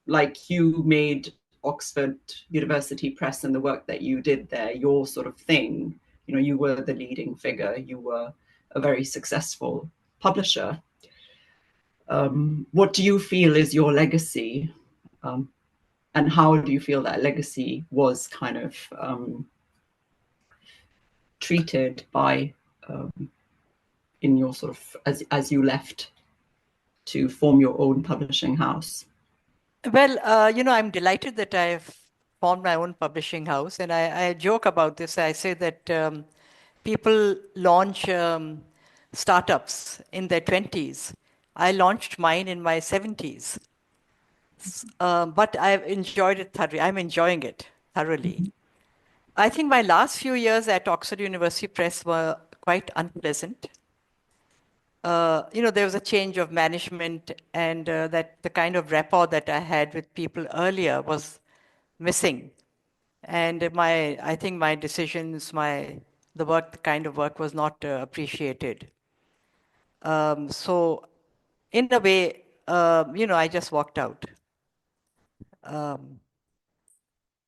like you made Oxford University Press and the work that you did there, your sort of thing, you know, you were the leading figure, you were a very successful publisher. What do you feel is your legacy? And how do you feel that legacy was kind of treated by, in your sort of, as you left to form your own publishing house? Well, you know, I'm delighted that I've formed my own publishing house. And I joke about this. I say that people launch startups in their 20s. I launched mine in my 70s. But I've enjoyed it thoroughly. I'm enjoying it thoroughly. I think my last few years at Oxford University Press were quite unpleasant. You know, there was a change of management, and that the kind of rapport that I had with people earlier was missing. And I think my decisions, the kind of work was not appreciated. So in a way, you know, I just walked out. And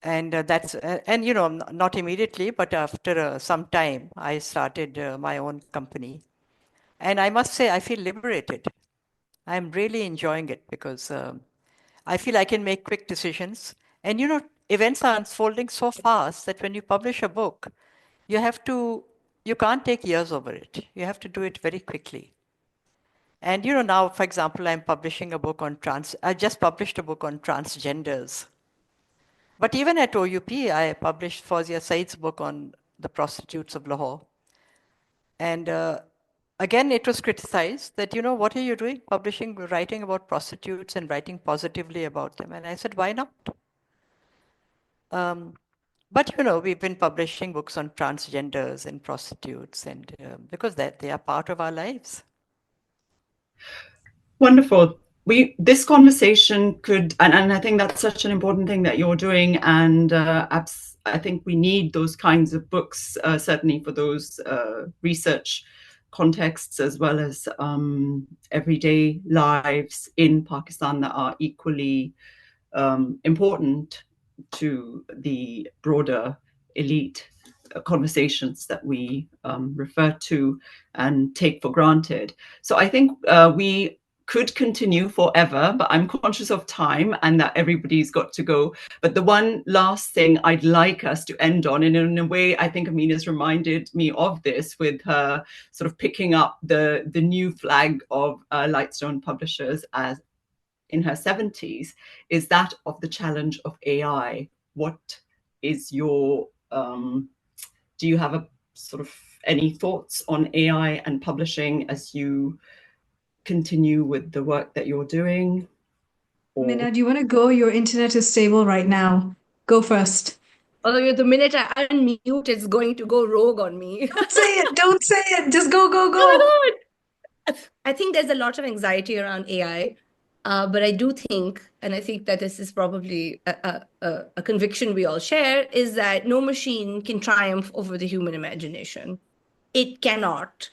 and you know, not immediately, but after some time, I started my own company. And I must say, I feel liberated. I'm really enjoying it because I feel I can make quick decisions. And you know, events are unfolding so fast that when you publish a book, you can't take years over it. You have to do it very quickly. And you know, now, for example, I just published a book on transgenders. But even at OUP, I published Fawzia Said's book on the prostitutes of Lahore. And again, it was criticized that, you know, what are you doing? Writing about prostitutes and writing positively about them. And I said, why not? But, you know, we've been publishing books on transgenders and prostitutes, and because they are part of our lives. Wonderful. This conversation could, and I think that's such an important thing that you're doing, and I think we need those kinds of books, certainly for those research contexts, as well as everyday lives in Pakistan that are equally important to the broader elite conversations that we refer to and take for granted. So I think we could continue forever, but I'm conscious of time and that everybody's got to go. But the one last thing I'd like us to end on, and in a way, I think Amina's reminded me of this with her sort of picking up the new flag of Lightstone Publishers as in her 70s, is that of the challenge of AI. What is your, do you have a sort of any thoughts on AI and publishing as you continue with the work that you're doing? Mina, do you want to go? Your internet is stable right now. Go first. Although the minute I unmute, it's going to go rogue on me. Don't say it. Don't say it. Just go, go, go. Oh my God. I think there's a lot of anxiety around AI, but I do think, and I think that this is probably a conviction we all share, is that no machine can triumph over the human imagination. It cannot.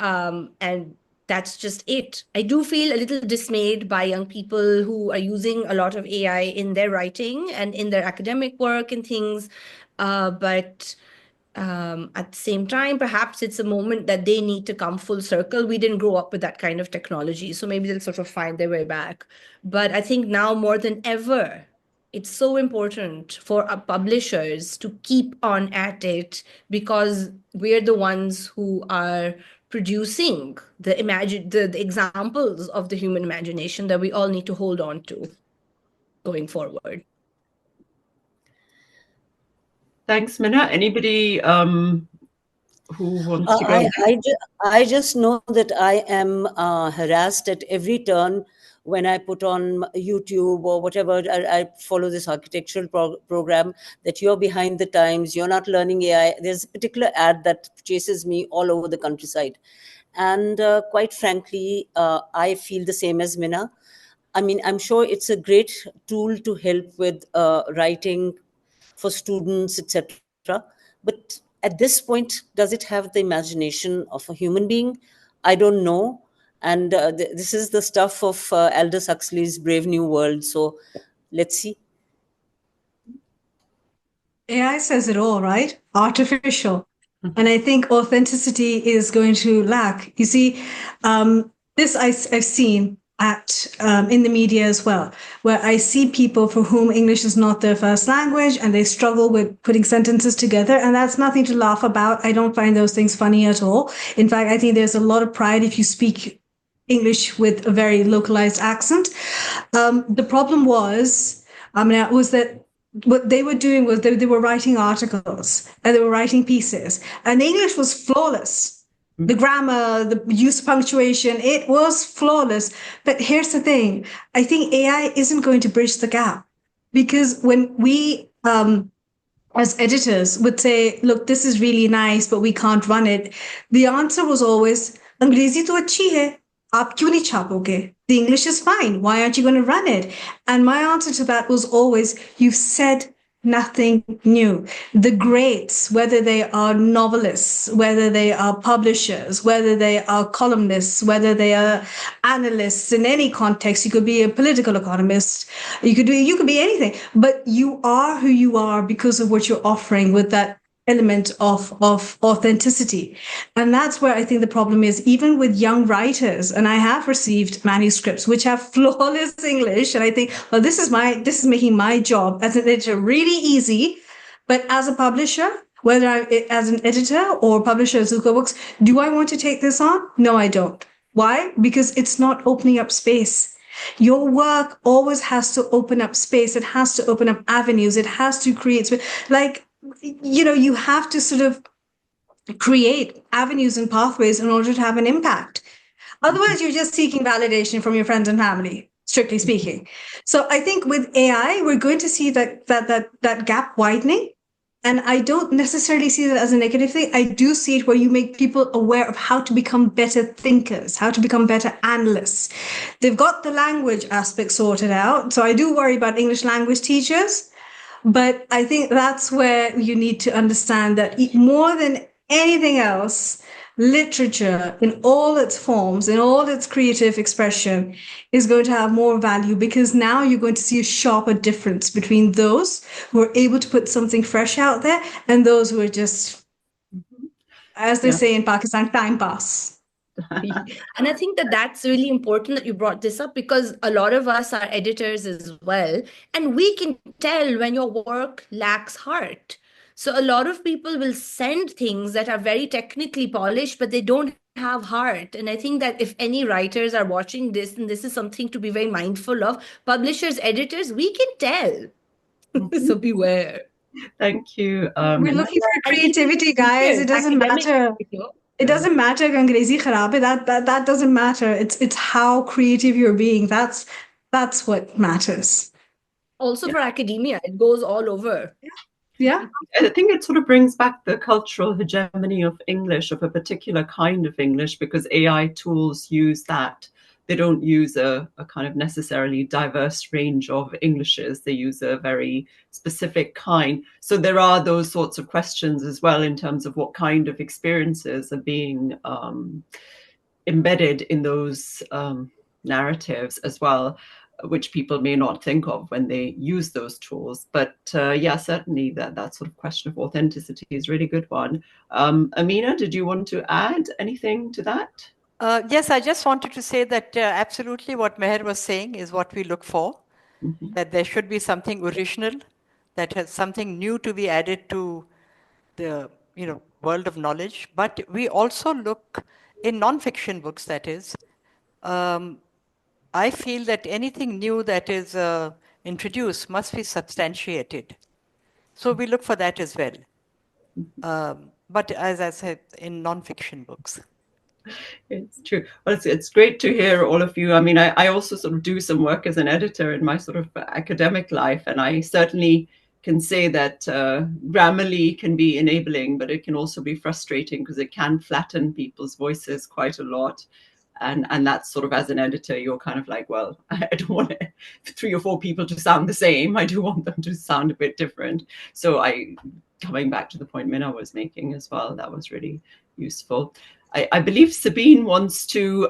And that's just it. I do feel a little dismayed by young people who are using a lot of AI in their writing and in their academic work and things. But at the same time, perhaps it's a moment that they need to come full circle. We didn't grow up with that kind of technology, so maybe they'll sort of find their way back. But I think now more than ever, it's so important for our publishers to keep on at it, because we're the ones who are producing the examples of the human imagination that we all need to hold on to going forward. Thanks, Mina. Anybody who wants to go? I just know that I am harassed at every turn when I put on YouTube or whatever, I follow this architectural program, that you're behind the times, you're not learning AI. There's a particular ad that chases me all over the countryside. And quite frankly, I feel the same as Mina. I mean, I'm sure it's a great tool to help with writing for students, etc. But at this point, does it have the imagination of a human being? I don't know. And this is the stuff of Aldous Huxley's Brave New World. So let's see. AI says it all, right? Artificial. And I think authenticity is going to lack. You see, this I've seen at in the media as well, where I see people for whom English is not their first language and they struggle with putting sentences together. And that's nothing to laugh about. I don't find those things funny at all. In fact, I think there's a lot of pride if you speak English with a very localized accent. The problem was that what they were doing was they were writing articles and they were writing pieces, and the English was flawless. The grammar, the use of punctuation, it was flawless. But here's the thing. I think AI isn't going to bridge the gap, because when we, as editors, would say, look, this is really nice, but we can't run it, the answer was always, Angrezi to achhi hai. Aap kyun nahi chhapoge? The English is fine. Why aren't you going to run it? And my answer to that was always, you've said nothing new. The greats, whether they are novelists, whether they are publishers, whether they are columnists, whether they are analysts in any context, you could be a political economist, you could be anything, but you are who you are because of what you're offering with that element of authenticity. And that's where I think the problem is, even with young writers. And I have received manuscripts which have flawless English, and I think, well, this is making my job as an editor really easy. But as a publisher, whether I'm as an editor or publisher of Zuko Books, do I want to take this on? No, I don't. Why? Because it's not opening up space. Your work always has to open up space. It has to open up avenues. It has to create, like, you have to sort of create avenues and pathways in order to have an impact. Otherwise, you're just seeking validation from your friends and family, strictly speaking. So I think with AI, we're going to see that gap widening. And I don't necessarily see that as a negative thing. I do see it where you make people aware of how to become better thinkers, how to become better analysts. They've got the language aspect sorted out. So I do worry about English language teachers. But I think that's where you need to understand that more than anything else, literature in all its forms, in all its creative expression, is going to have more value, because now you're going to see a sharper difference between those who are able to put something fresh out there and those who are just, as they say in Pakistan, time pass. And I think that that's really important that you brought this up, because a lot of us are editors as well, and we can tell when your work lacks heart. So a lot of people will send things that are very technically polished, but they don't have heart. And I think that if any writers are watching this, and this is something to be very mindful of, publishers, editors, we can tell. So beware. Thank you. We're looking for creativity, guys. It doesn't matter. It doesn't matter. Angrezi kharab hai. That doesn't matter. It's how creative you're being. That's what matters. Also for academia, it goes all over. Yeah. I think it sort of brings back the cultural hegemony of English, of a particular kind of English, because AI tools use that. They don't use a kind of necessarily diverse range of Englishes. They use a very specific kind. So there are those sorts of questions as well in terms of what kind of experiences are being embedded in those narratives as well, which people may not think of when they use those tools. But yeah, certainly that sort of question of authenticity is a really good one. Amina, did you want to add anything to that? Yes, I just wanted to say that absolutely what Mehr was saying is what we look for, that there should be something original, that has something new to be added to the world of knowledge. But we also look in non-fiction books, that is. I feel that anything new that is introduced must be substantiated. So we look for that as well. But as I said, in non-fiction books. It's true. Well, it's great to hear all of you. I mean, I also sort of do some work as an editor in my sort of academic life, and I certainly can say that Grammarly can be enabling, but it can also be frustrating because it can flatten people's voices quite a lot. And that's sort of, as an editor, you're kind of like, well, I don't want 3 or 4 people to sound the same. I do want them to sound a bit different. So coming back to the point Mina was making as well, that was really useful. I believe Sabine wants to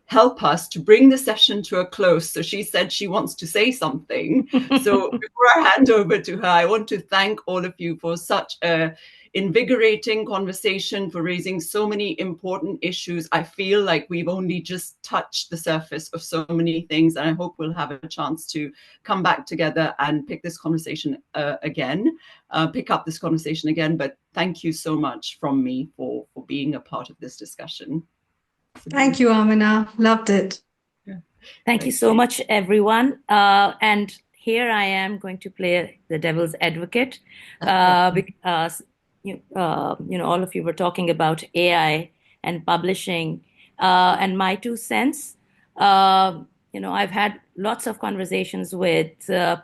help us to bring the session to a close. So she said she wants to say something. So before I hand over to her, I want to thank all of you for such a invigorating conversation, for raising so many important issues. I feel like we've only just touched the surface of so many things, and I hope we'll have a chance to come back together and pick this conversation pick up this conversation again. But thank you so much from me for being a part of this discussion. Thank you, Amina. Loved it. Yeah. Thank you so much, everyone. And here I am going to play the devil's advocate because all of you were talking about AI and publishing, and my 2 cents. I've had lots of conversations with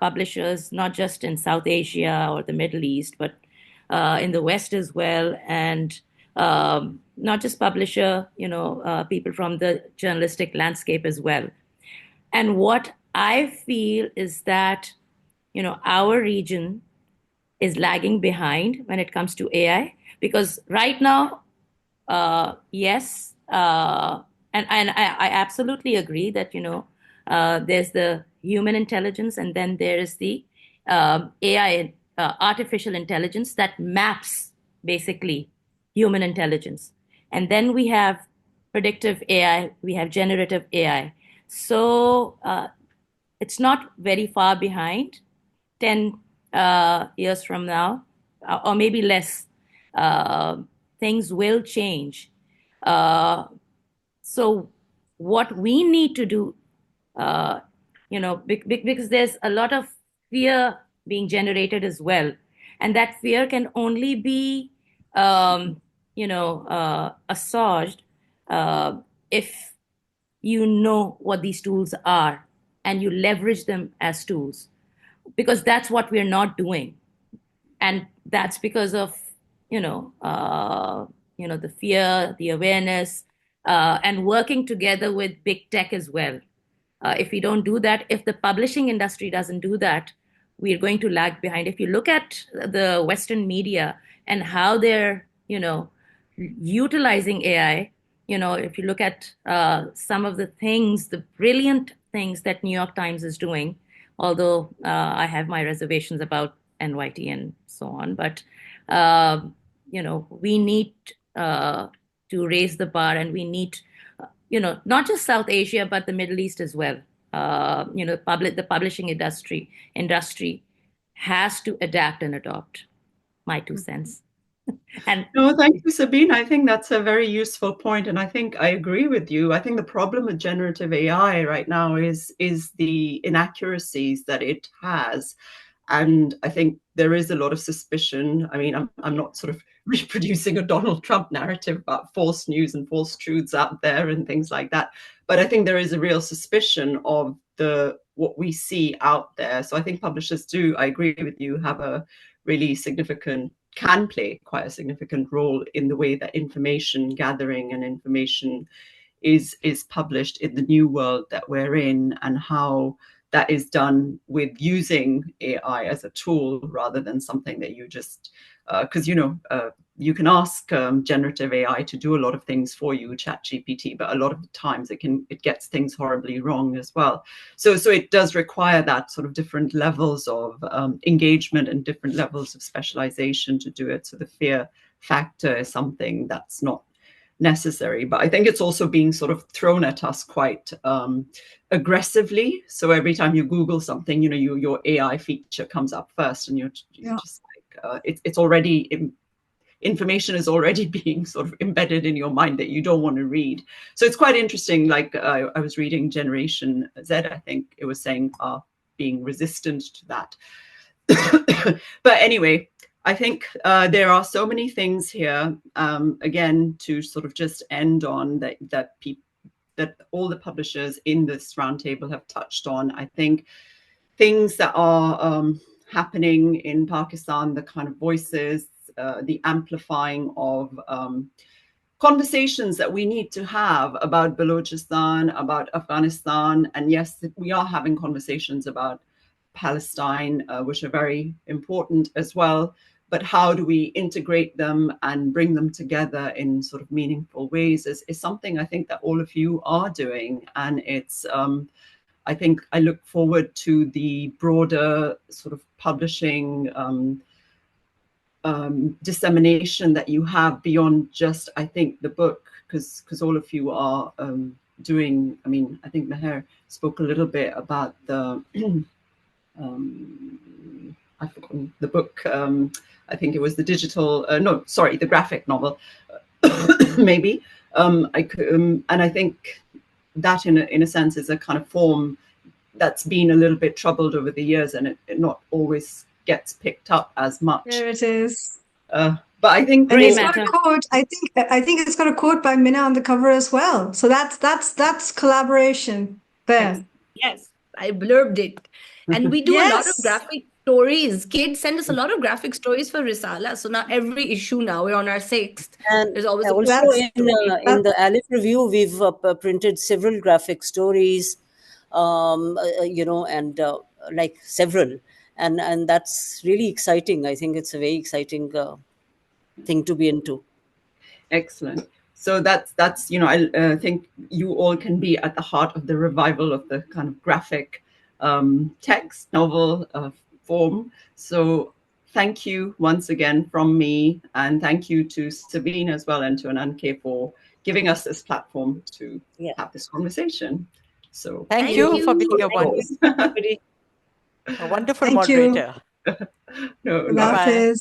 publishers, not just in South Asia or the Middle East, but in the West as well, and not just publisher, people from the journalistic landscape as well. And what I feel is that, our region is lagging behind when it comes to AI, because right now, yes, and I absolutely agree that, there's the human intelligence, and then there is the AI, artificial intelligence that maps basically human intelligence. And then we have predictive AI, we have generative AI. So it's not very far behind. 10 years from now, or maybe less, things will change. So what we need to do, because there's a lot of fear being generated as well. And that fear can only be, assuaged if you know what these tools are and you leverage them as tools. Because that's what we're not doing, and that's because of the fear, the awareness, and working together with big tech as well. If we don't do that, if the publishing industry doesn't do that, we're going to lag behind. If you look at the Western media and how they're utilizing AI, if you look at some of the things, the brilliant things that New York Times is doing. Although I have my reservations about NYT and so on, but we need to raise the bar, and we need, not just South Asia but the Middle East as well. The publishing industry has to adapt and adopt. My 2 cents. And no, thank you, Sabine. I think that's a very useful point, and I think I agree with you. I think the problem with generative AI right now is the inaccuracies that it has, and I think there is a lot of suspicion. I mean, I'm not sort of reproducing a Donald Trump narrative about false news and false truths out there and things like that, but I think there is a real suspicion of what we see out there. So I think publishers do, I agree with you, have a really can play quite a significant role in the way that information gathering and information is published in the new world that we're in, and how that is done with using AI as a tool rather than something that you just, because you can ask generative AI to do a lot of things for you, ChatGPT, but a lot of the times it gets things horribly wrong as well. So it does require that sort of different levels of engagement and different levels of specialization to do it. So the fear factor is something that's not necessary, but I think it's also being sort of thrown at us quite aggressively. So every time you Google something, your AI feature comes up first, and you're just like, it's already information is already being sort of embedded in your mind that you don't want to read. So it's quite interesting. Like I was reading Generation Z, I think it was saying, being resistant to that. But anyway, I think there are so many things here, again, to sort of just end on that all the publishers in this roundtable have touched on. I think things that are happening in Pakistan, the kind of voices, the amplifying of conversations that we need to have about Balochistan, about Afghanistan. And yes, we are having conversations about Palestine, which are very important as well. But how do we integrate them and bring them together in sort of meaningful ways is something I think that all of you are doing. And it's, I think I look forward to the broader sort of publishing dissemination that you have beyond just, I think, the book, because all of you are doing, I mean, I think Mehr spoke a little bit about the, I've forgotten the book, I think it was the digital, no, sorry, the graphic novel, maybe. And I think that in a sense is a kind of form that's been a little bit troubled over the years, and it not always gets picked up as much. There it is. But I think it's got a quote. I think it's got a quote by Mina on the cover as well. So that's collaboration there. Yes, I blurbed it. And we do a lot of graphic stories. Kids send us a lot of graphic stories for Risala. So now every issue now, we're on our 6th. And there's always also in the Alif review, we've printed several graphic stories, you know, and like several. And that's really exciting. I think it's a very exciting thing to be into. Excellent. So that's you know, I think you all can be at the heart of the revival of the kind of graphic text novel form. So thank you once again from me, and thank you to Sabine as well and to Ananke for giving us this platform to have this conversation. So thank you for being a wonderful moderator. No, Bye.